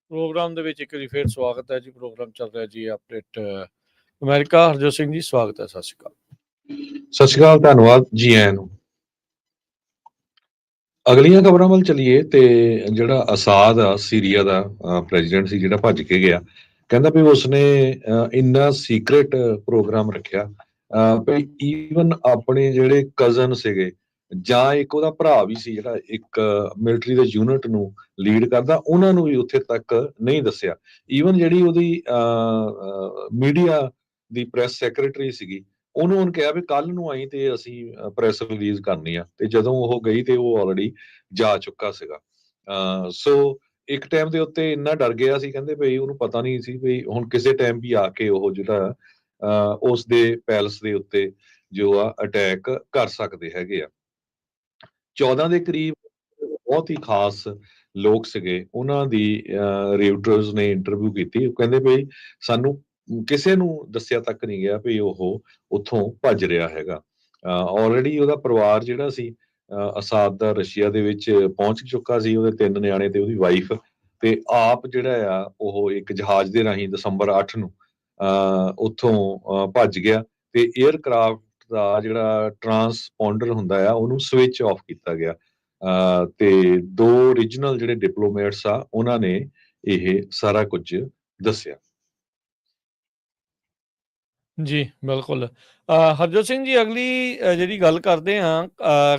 ਪ੍ਰੋਗਰਾਮ ਦੇ ਵਿੱਚ ਇੱਕ ਵਾਰੀ ਫੇਰ ਸਵਾਗਤ ਹੈ ਜੀ। ਪ੍ਰੋਗਰਾਮ ਚੱਲ ਰਿਹਾ ਜੀ ਅਪਡੇਟ ਅਮਰੀਕਾ। ਹਰਜੋਤ ਸਿੰਘ ਜੀ ਸਵਾਗਤ ਹੈ। ਸਤਿ ਸ਼੍ਰੀ ਅਕਾਲ। ਸਤਿ ਸ਼੍ਰੀ ਅਕਾਲ, ਧੰਨਵਾਦ ਜੀ ਆਇਆਂ ਨੂੰ। ਅਗਲੀਆਂ ਖਬਰਾਂ ਵੱਲ ਚੱਲੀਏ ਤੇ ਜਿਹੜਾ ਅਸਾਦ ਆ ਸੀਰੀਆ ਦਾ ਪ੍ਰੈਜ਼ੀਡੈਂਟ ਸੀ, ਜਿਹੜਾ ਭੱਜ ਕੇ ਗਿਆ, ਕਹਿੰਦਾ ਵੀ ਉਸਨੇ ਇੰਨਾ ਸੀਕ੍ਰੇਟ ਪ੍ਰੋਗਰਾਮ ਰੱਖਿਆ ਵੀ ਈਵਨ ਆਪਣੇ ਜਿਹੜੇ ਕਜ਼ਨ ਸੀਗੇ ਜਾਂ ਇੱਕ ਉਹਦਾ ਭਰਾ ਵੀ ਸੀ ਜਿਹੜਾ ਇੱਕ ਮਿਲਟਰੀ ਦੇ ਯੂਨਿਟ ਨੂੰ ਲੀਡ ਕਰਦਾ, ਉਹਨਾਂ ਨੂੰ ਵੀ ਉੱਥੇ ਤੱਕ ਨਹੀਂ ਦੱਸਿਆ। ਈਵਨ ਜਿਹੜੀ ਉਹਦੀ ਮੀਡੀਆ ਦੀ ਪ੍ਰੈਸ ਸੈਕਟਰੀ ਸੀਗੀ, ਉਹਨੂੰ ਕਿਹਾ ਵੀ ਕੱਲ ਨੂੰ ਆਈ ਤੇ ਅਸੀਂ ਪ੍ਰੈਸ ਰਿਲੀਜ਼ ਕਰਨੀ ਆ, ਤੇ ਜਦੋਂ ਉਹ ਗਈ ਤੇ ਉਹ ਆਲਰੇਡੀ ਜਾ ਚੁੱਕਾ ਸੀਗਾ। ਸੋ ਇੱਕ ਟਾਈਮ ਦੇ ਉੱਤੇ ਇੰਨਾ ਡਰ ਗਿਆ ਸੀ, ਕਹਿੰਦੇ ਬਈ ਉਹਨੂੰ ਪਤਾ ਨਹੀਂ ਸੀ ਵੀ ਹੁਣ ਕਿਸੇ ਟਾਈਮ ਵੀ ਆ ਕੇ ਉਹ ਜਿਹੜਾ ਉਸ ਦੇ ਪੈਲਸ ਦੇ ਉੱਤੇ ਜੋ ਆ ਅਟੈਕ ਕਰ ਸਕਦੇ ਹੈਗੇ ਆ। 14 ਦੇ ਕਰੀਬ ਬਹੁਤ ਹੀ ਖਾਸ ਲੋਕ ਸੀਗੇ, ਉਹਨਾਂ ਦੀ ਰਿਪੋਰਟਰਸ ਨੇ ਇੰਟਰਵਿਊ ਕੀਤੀ। ਉਹ ਕਹਿੰਦੇ ਬਈ ਸਾਨੂੰ ਕਿਸੇ ਨੂੰ ਦੱਸਿਆ ਤੱਕ ਨਹੀਂ ਗਿਆ ਵੀ ਉਹ ਉੱਥੋਂ ਭੱਜ ਰਿਹਾ ਹੈਗਾ। ਆਲਰੇਡੀ ਉਹਦਾ ਪਰਿਵਾਰ ਜਿਹੜਾ ਸੀ ਅਸਾਦ ਦਾ ਰਸ਼ੀਆ ਦੇ ਵਿੱਚ ਪਹੁੰਚ ਚੁੱਕਾ ਸੀ, ਉਹਦੇ 3 ਨਿਆਣੇ ਤੇ ਉਹਦੀ ਵਾਈਫ, ਤੇ ਆਪ ਜਿਹੜਾ ਆ ਉਹ ਇੱਕ ਜਹਾਜ਼ ਦੇ ਰਾਹੀਂ ਦਸੰਬਰ 8 ਨੂੰ ਉੱਥੋਂ ਭੱਜ ਗਿਆ, ਤੇ 에ਅਰਕ੍ਰਾਫਟ ਦਾ ਜਿਹੜਾ ਟਰਾਂਸਪੌਂਡਰ ਹੁੰਦਾ ਆ ਉਹਨੂੰ ਸਵਿਚ ਆਫ ਕੀਤਾ ਗਿਆ। ਤੇ 2 ਰੀਜਨਲ ਜਿਹੜੇ ਡਿਪਲੋਮੈਟਸ ਆ ਉਹਨਾਂ ਨੇ ਇਹ ਸਾਰਾ ਕੁਝ ਦੱਸਿਆ। ਜੀ ਬਿਲਕੁਲ। ਹਰਜੋਤ ਸਿੰਘ ਜੀ, ਅਗਲੀ ਜਿਹੜੀ ਗੱਲ ਕਰਦੇ ਹਾਂ,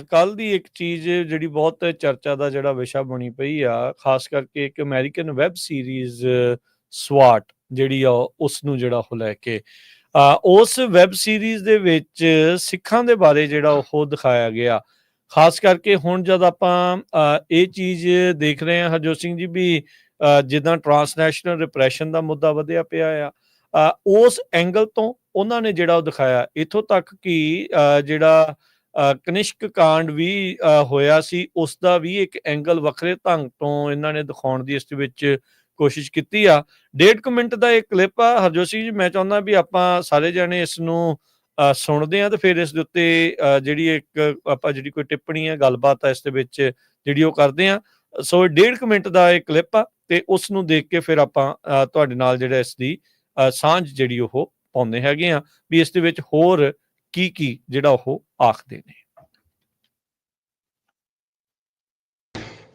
ਕੱਲ ਦੀ ਇੱਕ ਚੀਜ਼ ਜਿਹੜੀ ਬਹੁਤ ਚਰਚਾ ਦਾ ਜਿਹੜਾ ਵਿਸ਼ਾ ਬਣੀ ਪਈ ਆ, ਖਾਸ ਕਰਕੇ ਇੱਕ ਅਮਰੀਕਨ ਵੈਬ ਸੀਰੀਜ਼ ਸਵਾਟ ਜਿਹੜੀ ਆ ਉਸ ਨੂੰ ਜਿਹੜਾ ਉਹ ਲੈ ਕੇ ਉਸ ਵੈਬ ਸੀਰੀਜ਼ ਦੇ ਵਿੱਚ ਸਿੱਖਾਂ ਦੇ ਬਾਰੇ ਜਿਹੜਾ ਉਹ ਦਿਖਾਇਆ ਗਿਆ। ਖਾਸ ਕਰਕੇ ਹੁਣ ਜਦ ਆਪਾਂ ਇਹ ਚੀਜ਼ ਦੇਖ ਰਹੇ ਹਾਂ ਹਰਜੋਤ ਸਿੰਘ ਜੀ ਵੀ ਜਿੱਦਾਂ ਟਰਾਂਸਨੈਸ਼ਨਲ ਰਿਪਰੈਸ਼ਨ ਦਾ ਮੁੱਦਾ ਵਧਿਆ ਪਿਆ ਆ, ਉਸ ਐਂਗਲ ਤੋਂ ਉਹਨਾਂ ਨੇ ਜਿਹੜਾ ਉਹ ਦਿਖਾਇਆ। ਇੱਥੋਂ ਤੱਕ ਕਿ ਜਿਹੜਾ ਕਨਿਸ਼ਕ ਕਾਂਡ ਵੀ ਹੋਇਆ ਸੀ, ਉਸ ਦਾ ਵੀ ਇੱਕ ਐਂਗਲ ਵੱਖਰੇ ਢੰਗ ਤੋਂ ਇਹਨਾਂ ਨੇ ਦਿਖਾਉਣ ਦੀ ਇਸ ਵਿੱਚ ਕੋਸ਼ਿਸ਼ ਕੀਤੀ ਆ। 1.5 ਮਿੰਟ ਦਾ ਇਹ ਕਲਿੱਪ ਆ ਹਰਜੋਤ ਸਿੰਘ ਜੀ, ਮੈਂ ਚਾਹੁੰਦਾ ਵੀ ਆਪਾਂ ਸਾਰੇ ਜਾਣੇ ਇਸ ਨੂੰ ਸੁਣਦੇ ਹਾਂ ਤੇ ਫਿਰ ਇਸ ਦੇ ਉੱਤੇ ਜਿਹੜੀ ਇੱਕ ਆਪਾਂ ਜਿਹੜੀ ਕੋਈ ਟਿੱਪਣੀ ਹੈ, ਗੱਲਬਾਤ ਆ ਇਸ ਦੇ ਵਿੱਚ ਜਿਹੜੀ ਉਹ ਕਰਦੇ ਹਾਂ। ਸੋ 1.5 ਮਿੰਟ ਦਾ ਇਹ ਕਲਿੱਪ ਆ ਤੇ ਉਸ ਨੂੰ ਦੇਖ ਕੇ ਫਿਰ ਆਪਾਂ ਤੁਹਾਡੇ ਨਾਲ ਜਿਹੜਾ ਇਸ ਦੀ ਸਾਂਝ ਜਿਹੜੀ ਉਹ ਪਾਉਂਦੇ ਹੈਗੇ ਆ ਵੀ ਇਸ ਦੇ ਵਿੱਚ ਹੋਰ ਕੀ ਜਿਹੜਾ ਉਹ ਆਖਦੇ ਨੇ।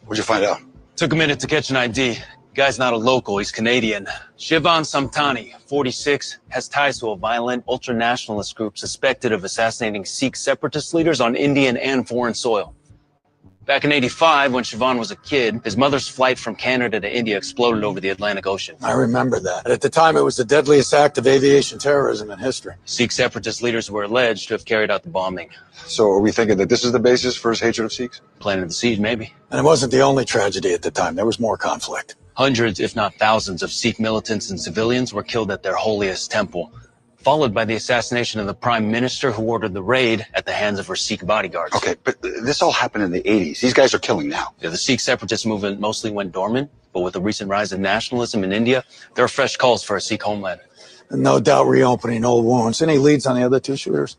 What'd you find out? Took a minute to catch an ID. Guy's not a local, he's Canadian. Shivan Samtani, 46, has ties to a violent ultra-nationalist group suspected of assassinating Sikh separatist leaders on Indian and foreign soil. Back in '85, when Shivan was a kid, his mother's flight from Canada to India exploded over the Atlantic Ocean. I remember that. At the time, it was the deadliest act of aviation terrorism in history. Sikh separatist leaders were alleged to have carried out the bombing. So are we thinking that this is the basis for his hatred of Sikhs? Planted the seed, maybe. And it wasn't the only tragedy at the time. There was more conflict. Hundreds, if not thousands, of Sikh militants and civilians were killed at their holiest temple, followed by the assassination of the prime minister who ordered the raid at the hands of her Sikh bodyguards. Okay, but this all happened in the 80s. These guys are killing now. Yeah, the Sikh separatist movement mostly went dormant, but with the recent rise in nationalism in India, there are fresh calls for a Sikh homeland. And no doubt reopening old wounds. Any leads on the other 2 shooters?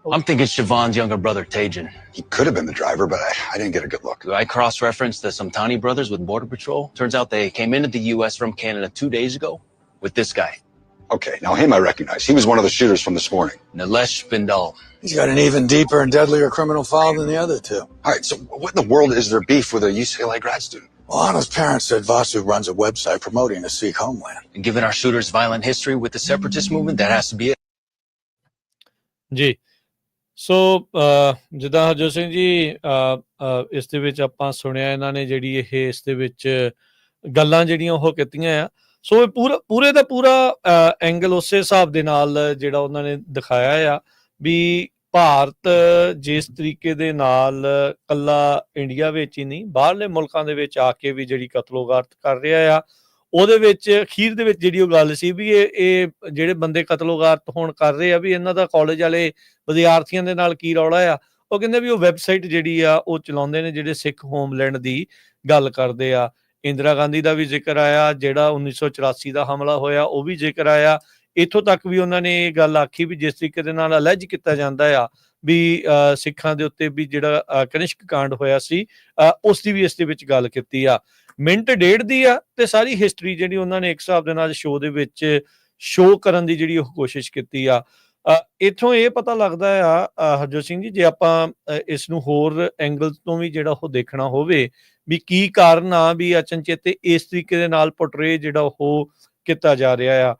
I'm thinking Shivan's younger brother, Tejan. He could have been the driver, but I didn't get a good look. I cross-referenced the Samtani brothers with Border Patrol. Turns out they came into the U.S. from Canada 2 days ago with this guy. Okay, now him I recognize. He was one of the shooters from this morning. Nilesh Bindal. He's got an even deeper and deadlier criminal file than the other 2. All right, so what in the world is there beef with a UCLA grad student? Well, Anna's parents said Vasu runs a website promoting a Sikh homeland. And given our shooter's violent history with the separatist movement, that has to be it. ਜੀ ਸੋ ਜਿੱਦਾਂ ਹਰਜੋਤ ਸਿੰਘ ਜੀ ਇਸ ਦੇ ਵਿੱਚ ਆਪਾਂ ਸੁਣਿਆ ਇਹਨਾਂ ਨੇ ਜਿਹੜੀ ਇਹ ਇਸ ਦੇ ਵਿੱਚ ਗੱਲਾਂ ਜਿਹੜੀਆਂ ਉਹ ਕੀਤੀਆਂ ਆ। ਸੋ ਇਹ ਪੂਰੇ ਦਾ ਪੂਰਾ ਐਂਗਲ ਉਸੇ ਹਿਸਾਬ ਦੇ ਨਾਲ ਜਿਹੜਾ ਉਹਨਾਂ ਨੇ ਦਿਖਾਇਆ ਆ ਵੀ ਭਾਰਤ ਜਿਸ ਤਰੀਕੇ ਦੇ ਨਾਲ ਕੱਲਾ ਇੰਡੀਆ ਵਿੱਚ ਹੀ ਨਹੀਂ ਬਾਹਰਲੇ ਮੁਲਕਾਂ ਦੇ ਵਿੱਚ ਆ ਕੇ ਵੀ ਜਿਹੜੀ ਕਤਲੋਗਾਰਤ ਕਰ ਰਿਹਾ ਆ, ਉਹਦੇ ਵਿੱਚ ਅਖੀਰ ਦੇ ਵਿੱਚ ਜਿਹੜੀ ਉਹ ਗੱਲ ਸੀ ਵੀ ਇਹ ਜਿਹੜੇ ਬੰਦੇ ਕਤਲੋਗਾਰਤ ਹੋਣ ਕਰ ਰਹੇ ਆ ਵੀ ਇਹਨਾਂ ਦਾ ਕਾਲਜ ਵਾਲੇ ਵਿਦਿਆਰਥੀਆਂ ਦੇ ਨਾਲ ਕੀ ਰੌਲਾ ਆ। ਉਹ ਕਹਿੰਦੇ ਵੀ ਉਹ ਵੈਬਸਾਈਟ ਜਿਹੜੀ ਆ ਉਹ ਚਲਾਉਂਦੇ ਨੇ ਜਿਹੜੇ ਸਿੱਖ ਹੋਮਲੈਂਡ ਦੀ ਗੱਲ ਕਰਦੇ ਆ। ਇੰਦਰਾ ਗਾਂਧੀ ਦਾ ਵੀ ਜ਼ਿਕਰ ਆਇਆ, ਜਿਹੜਾ 1984 ਦਾ ਹਮਲਾ ਹੋਇਆ ਉਹ ਵੀ ਜ਼ਿਕਰ ਆਇਆ। ਇੱਥੋਂ ਤੱਕ ਵੀ ਉਹਨਾਂ ਨੇ ਇਹ ਗੱਲ ਆਖੀ ਵੀ ਜਿਸ ਤਰੀਕੇ ਦੇ ਨਾਲ ਅਲੈਜ ਕੀਤਾ ਜਾਂਦਾ ਆ ਵੀ ਸਿੱਖਾਂ ਦੇ ਉੱਤੇ ਵੀ ਜਿਹੜਾ ਕਨਿਸ਼ਕ ਕਾਂਡ ਹੋਇਆ ਸੀ ਉਸ ਦੀ ਵੀ ਇਸ ਦੇ ਵਿੱਚ ਗੱਲ ਕੀਤੀ ਆ। ਮਿੰਟ ਡੇਢ ਦੀ ਆ ਤੇ ਸਾਰੀ ਹਿਸਟਰੀ ਜਿਹੜੀ ਉਹਨਾਂ ਨੇ ਇੱਕ ਹਿਸਾਬ ਦੇ ਨਾਲ ਸ਼ੋਅ ਦੇ ਵਿੱਚ ਸ਼ੋਅ ਕਰਨ ਦੀ ਜਿਹੜੀ ਉਹ ਕੋਸ਼ਿਸ਼ ਕੀਤੀ ਆ। ਇੱਥੋਂ ਇਹ ਪਤਾ ਲੱਗਦਾ ਆ ਹਰਜੋਤ ਸਿੰਘ ਜੀ, ਜੇ ਆਪਾਂ ਇਸ ਨੂੰ ਹੋਰ ਐਂਗਲ ਤੋਂ ਵੀ ਜਿਹੜਾ ਉਹ ਦੇਖਣਾ ਹੋਵੇ ਵੀ ਕੀ ਕਾਰਨ ਆ ਵੀ ਅਚਨਚੇਤੇ ਇਸ ਤਰੀਕੇ ਦੇ ਨਾਲ ਪੋਰਟਰੇ ਜਿਹੜਾ ਉਹ ਕੀਤਾ ਜਾ ਰਿਹਾ ਆ।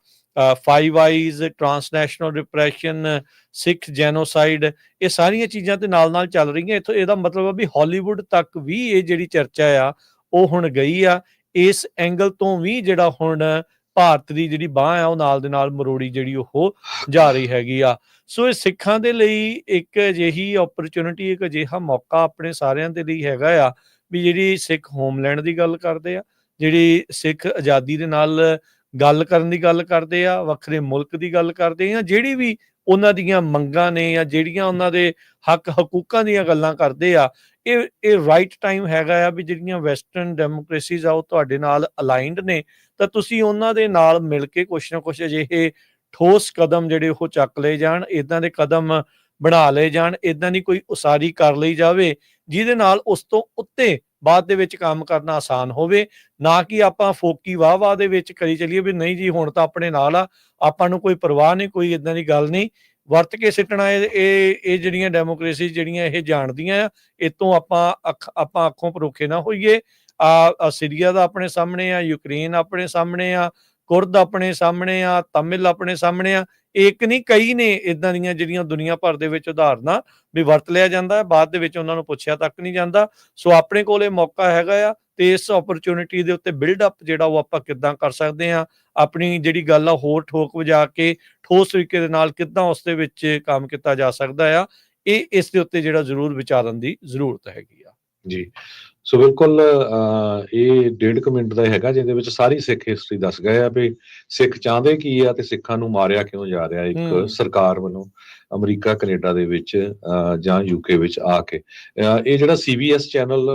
ਫਾਈਵ ਆਈਜ਼, ਟਰਾਂਸਨੈਸ਼ਨਲ ਰਿਪਰੈਸ਼ਨ, ਸਿੱਖ ਜੈਨੋਸਾਈਡ, ਇਹ ਸਾਰੀਆਂ ਚੀਜ਼ਾਂ ਤੇ ਨਾਲ ਚੱਲ ਰਹੀਆਂ। ਇੱਥੋਂ ਇਹਦਾ ਮਤਲਬ ਆ ਵੀ ਹਾਲੀਵੁੱਡ ਤੱਕ ਵੀ ਇਹ ਜਿਹੜੀ ਚਰਚਾ ਆ ਉਹ ਹੁਣ ਗਈ ਆ। ਇਸ ਐਂਗਲ ਤੋਂ ਵੀ ਜਿਹੜਾ ਹੁਣ ਭਾਰਤ ਦੀ ਜਿਹੜੀ ਬਾਂਹ ਆ ਉਹ ਨਾਲ ਦੇ ਨਾਲ ਮਰੋੜੀ ਜਿਹੜੀ ਉਹ ਜਾ ਰਹੀ ਹੈਗੀ ਆ। ਸੋ ਇਹ ਸਿੱਖਾਂ ਦੇ ਲਈ ਇੱਕ ਅਜਿਹੀ ਓਪਰਚੁਨਿਟੀ, ਇੱਕ ਅਜਿਹਾ ਮੌਕਾ ਆਪਣੇ ਸਾਰਿਆਂ ਦੇ ਲਈ ਹੈਗਾ ਆ ਵੀ ਜਿਹੜੀ ਸਿੱਖ ਹੋਮਲੈਂਡ ਦੀ ਗੱਲ ਕਰਦੇ ਆ, ਜਿਹੜੀ ਸਿੱਖ ਆਜ਼ਾਦੀ ਦੇ ਨਾਲ ਗੱਲ ਕਰਨ ਦੀ ਗੱਲ ਕਰਦੇ ਆ, ਵੱਖਰੇ ਮੁਲਕ ਦੀ ਗੱਲ ਕਰਦੇ ਆ, ਜਿਹੜੀ ਵੀ ਉਹਨਾਂ ਦੀਆਂ ਮੰਗਾਂ ਨੇ ਜਾਂ ਜਿਹੜੀਆਂ ਉਹਨਾਂ ਦੇ ਹੱਕ ਹਕੂਕਾਂ ਦੀਆਂ ਗੱਲਾਂ ਕਰਦੇ ਆ, ਇਹ ਰਾਈਟ ਟਾਈਮ ਹੈਗਾ ਆ ਵੀ ਜਿਹੜੀਆਂ ਵੈਸਟਰਨ ਡੈਮੋਕ੍ਰੇਸੀਜ਼ ਆ ਉਹ ਤੁਹਾਡੇ ਨਾਲ ਅਲਾਈਨਡ ਨੇ ਤਾਂ ਤੁਸੀਂ ਉਹਨਾਂ ਦੇ ਨਾਲ ਮਿਲ ਕੇ ਕੁਛ ਨਾ ਕੁਛ ਅਜਿਹੇ ਠੋਸ ਕਦਮ ਜਿਹੜੇ ਉਹ ਚੱਕ ਲਏ ਜਾਣ, ਇੱਦਾਂ ਦੇ ਕਦਮ ਬਣਾ ਲਏ ਜਾਣ, ਇੱਦਾਂ ਦੀ ਕੋਈ ਉਸਾਰੀ ਕਰ ਲਈ ਜਾਵੇ ਜਿਹਦੇ ਨਾਲ ਉਸ ਤੋਂ ਉੱਤੇ ਬਾਅਦ ਦੇ ਵਿੱਚ ਕੰਮ ਕਰਨਾ ਆਸਾਨ ਹੋਵੇ। ਨਾ ਕਿ ਆਪਾਂ ਫੋਕੀ ਵਾਹ ਦੇ ਵਿੱਚ ਕਰੀ ਚੱਲੀਏ ਵੀ ਨਹੀਂ ਜੀ ਹੁਣ ਤਾਂ ਆਪਣੇ ਨਾਲ ਆ, ਆਪਾਂ ਨੂੰ ਕੋਈ ਪਰਵਾਹ ਨਹੀਂ, ਕੋਈ ਇੱਦਾਂ ਦੀ ਗੱਲ ਨਹੀਂ। ਵਰਤ ਕੇ ਸਿੱਟਣਾ ਇਹ ਜਿਹੜੀਆਂ ਡੈਮੋਕ੍ਰੇਸੀ ਜਿਹੜੀਆਂ ਇਹ ਜਾਣਦੀਆਂ ਆ, ਇਹ ਤੋਂ ਆਪਾਂ ਅੱਖੋਂ ਪਰੋਖੇ ਨਾ ਹੋਈਏ। ਸੀਰੀਆ ਦਾ ਆਪਣੇ ਸਾਹਮਣੇ ਆ, ਯੂਕਰੇਨ ਆਪਣੇ ਸਾਹਮਣੇ ਆ, ਕੁਰਦ ਆਪਣੇ ਸਾਹਮਣੇ ਆ, ਤਮਿਲ ਆਪਣੇ ਸਾਹਮਣੇ ਆ। ਇੱਕ ਨਹੀਂ ਕਈ ਨੇ ਇੱਦਾਂ ਦੀਆਂ ਜਿਹੜੀਆਂ ਦੁਨੀਆ ਭਰ ਦੇ ਵਿੱਚ ਉਦਾਹਰਨਾਂ ਵੀ ਵਰਤ ਲਿਆ ਜਾਂਦਾ, ਬਾਅਦ ਦੇ ਵਿੱਚ ਉਹਨਾਂ ਨੂੰ ਪੁੱਛਿਆ ਤੱਕ ਨਹੀਂ ਜਾਂਦਾ। ਸੋ ਆਪਣੇ ਕੋਲ ਇਹ ਮੌਕਾ ਹੈਗਾ ਆ ਤੇ ਇਸ ਓਪਰਚੁਨਿਟੀ ਦੇ ਉੱਤੇ ਬਿਲਡ ਅਪ ਜਿਹੜਾ ਉਹ ਆਪਾਂ ਕਿੱਦਾਂ ਕਰ ਸਕਦੇ ਆ, ਆਪਣੀ ਜਿਹੜੀ ਗੱਲ ਆ ਹੋਰ ਠੋਕ ਵਜਾ ਕੇ ਠੋਸ ਤਰੀਕੇ ਦੇ ਨਾਲ ਕਿੱਦਾਂ ਉਸ ਦੇ ਵਿੱਚ ਕੰਮ ਕੀਤਾ ਜਾ ਸਕਦਾ ਆ, ਇਹ ਇਸ ਦੇ ਉੱਤੇ ਜਿਹੜਾ ਜ਼ਰੂਰ ਵਿਚਾਰਨ ਦੀ ਜ਼ਰੂਰਤ ਹੈਗੀ ਆ। ਜੀ, ਸੋ ਬਿਲਕੁਲ ਇਹ 1.5 ਮਿੰਟ ਦਾ ਹੈਗਾ ਜਿਹਦੇ ਵਿੱਚ ਸਾਰੀ ਸਿੱਖ ਹਿਸਟਰੀ ਦੱਸ ਗਏ ਆ ਵੀ ਸਿੱਖ ਚਾਹੁੰਦੇ ਕੀ ਆ ਤੇ ਸਿੱਖਾਂ ਨੂੰ ਮਾਰਿਆ ਕਿਉਂ ਜਾ ਰਿਹਾ ਇੱਕ ਸਰਕਾਰ ਵੱਲੋਂ ਅਮਰੀਕਾ ਕੈਨੇਡਾ ਦੇ ਵਿੱਚ ਜਾਂ ਯੂਕੇ ਵਿੱਚ ਆ ਕੇ। ਇਹ ਜਿਹੜਾ CBS ਚੈਨਲ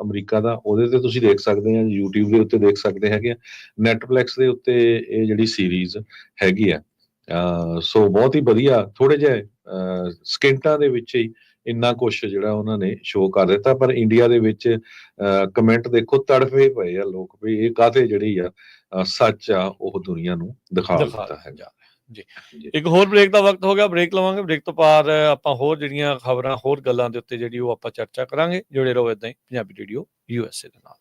ਅਮਰੀਕਾ ਦਾ, ਉਹਦੇ ਤੇ ਤੁਸੀਂ ਦੇਖ ਸਕਦੇ ਆ, YouTube ਦੇ ਉੱਤੇ ਦੇਖ ਸਕਦੇ ਹੈਗੇ ਆ, ਨੈਟਫਲਿਕਸ ਦੇ ਉੱਤੇ ਇਹ ਜਿਹੜੀ ਸੀਰੀਜ਼ ਹੈਗੀ ਆ। ਸੋ ਬਹੁਤ ਹੀ ਵਧੀਆ, ਥੋੜੇ ਜਿਹੇ ਸਕਿੰਟਾਂ ਦੇ ਵਿੱਚ ਹੀ ਇੰਨਾ ਕੁਛ ਜਿਹੜਾ ਉਹਨਾਂ ਨੇ ਸ਼ੋਅ ਕਰ ਦਿੱਤਾ। ਪਰ ਇੰਡੀਆ ਦੇ ਵਿੱਚ ਕਮੈਂਟ ਦੇਖੋ ਤੜਫੇ ਪਏ ਆ ਲੋਕ ਵੀ ਇਹ ਕਾਹਤੇ ਜਿਹੜੀ ਆ ਸੱਚ ਆ ਉਹ ਦੁਨੀਆ ਨੂੰ ਦਿਖਾ ਦਿੱਤਾ ਹੈਗਾ। ਜੀ, ਇੱਕ ਹੋਰ ਬ੍ਰੇਕ ਦਾ ਵਕਤ ਹੋ ਗਿਆ, ਬ੍ਰੇਕ ਲਵਾਂਗੇ। ਬ੍ਰੇਕ ਤੋਂ ਬਾਅਦ ਆਪਾਂ ਹੋਰ ਜਿਹੜੀਆਂ ਖਬਰਾਂ, ਹੋਰ ਗੱਲਾਂ ਦੇ ਉੱਤੇ ਜਿਹੜੀ ਉਹ ਆਪਾਂ ਚਰਚਾ ਕਰਾਂਗੇ। ਜੁੜੇ ਰਹੋ ਏਦਾਂ ਹੀ ਪੰਜਾਬੀ ਰੇਡੀਓ USA ਦੇ ਨਾਲ।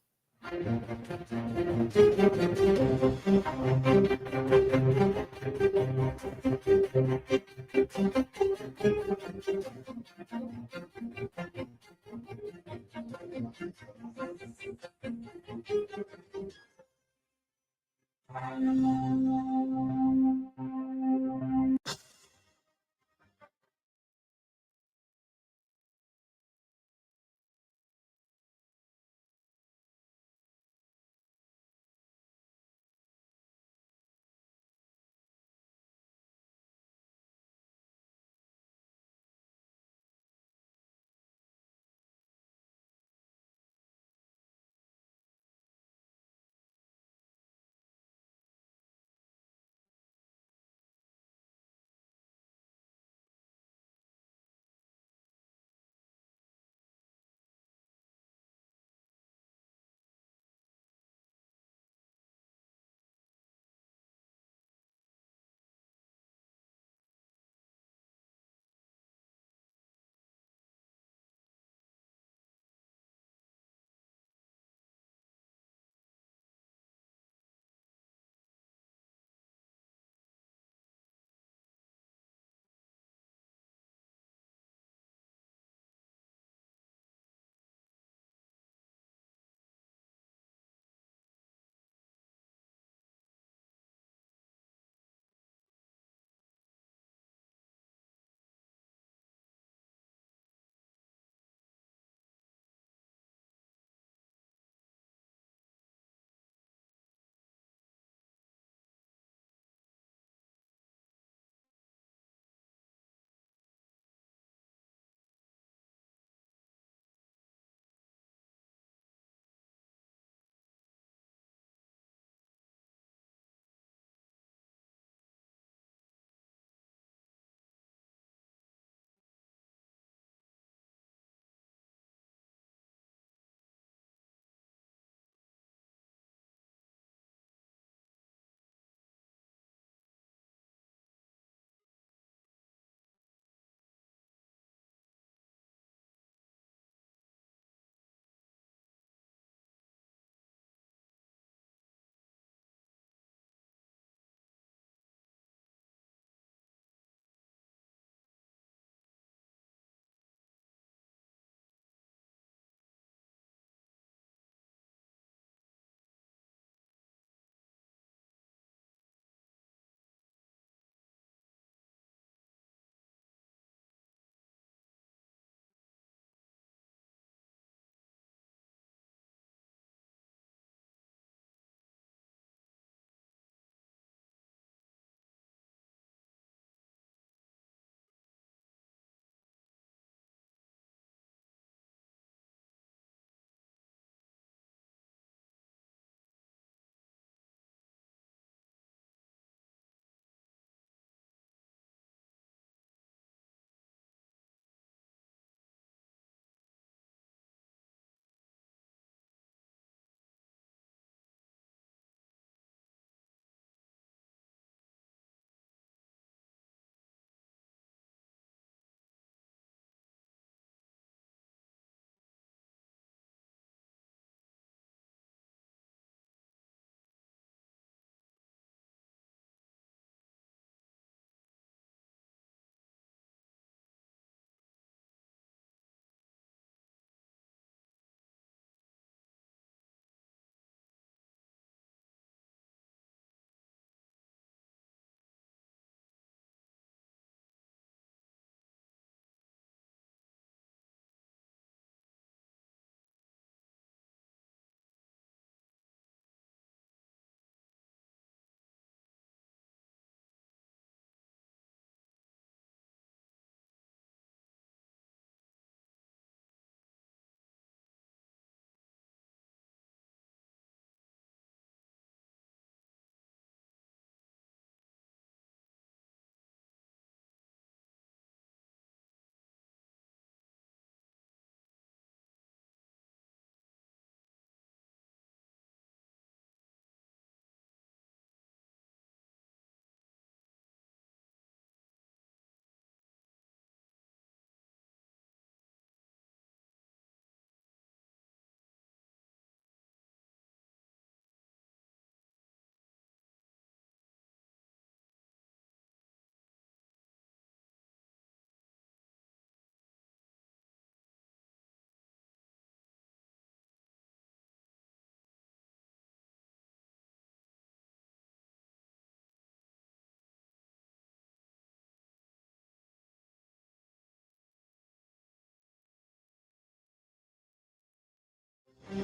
ਬ੍ਰੇਕ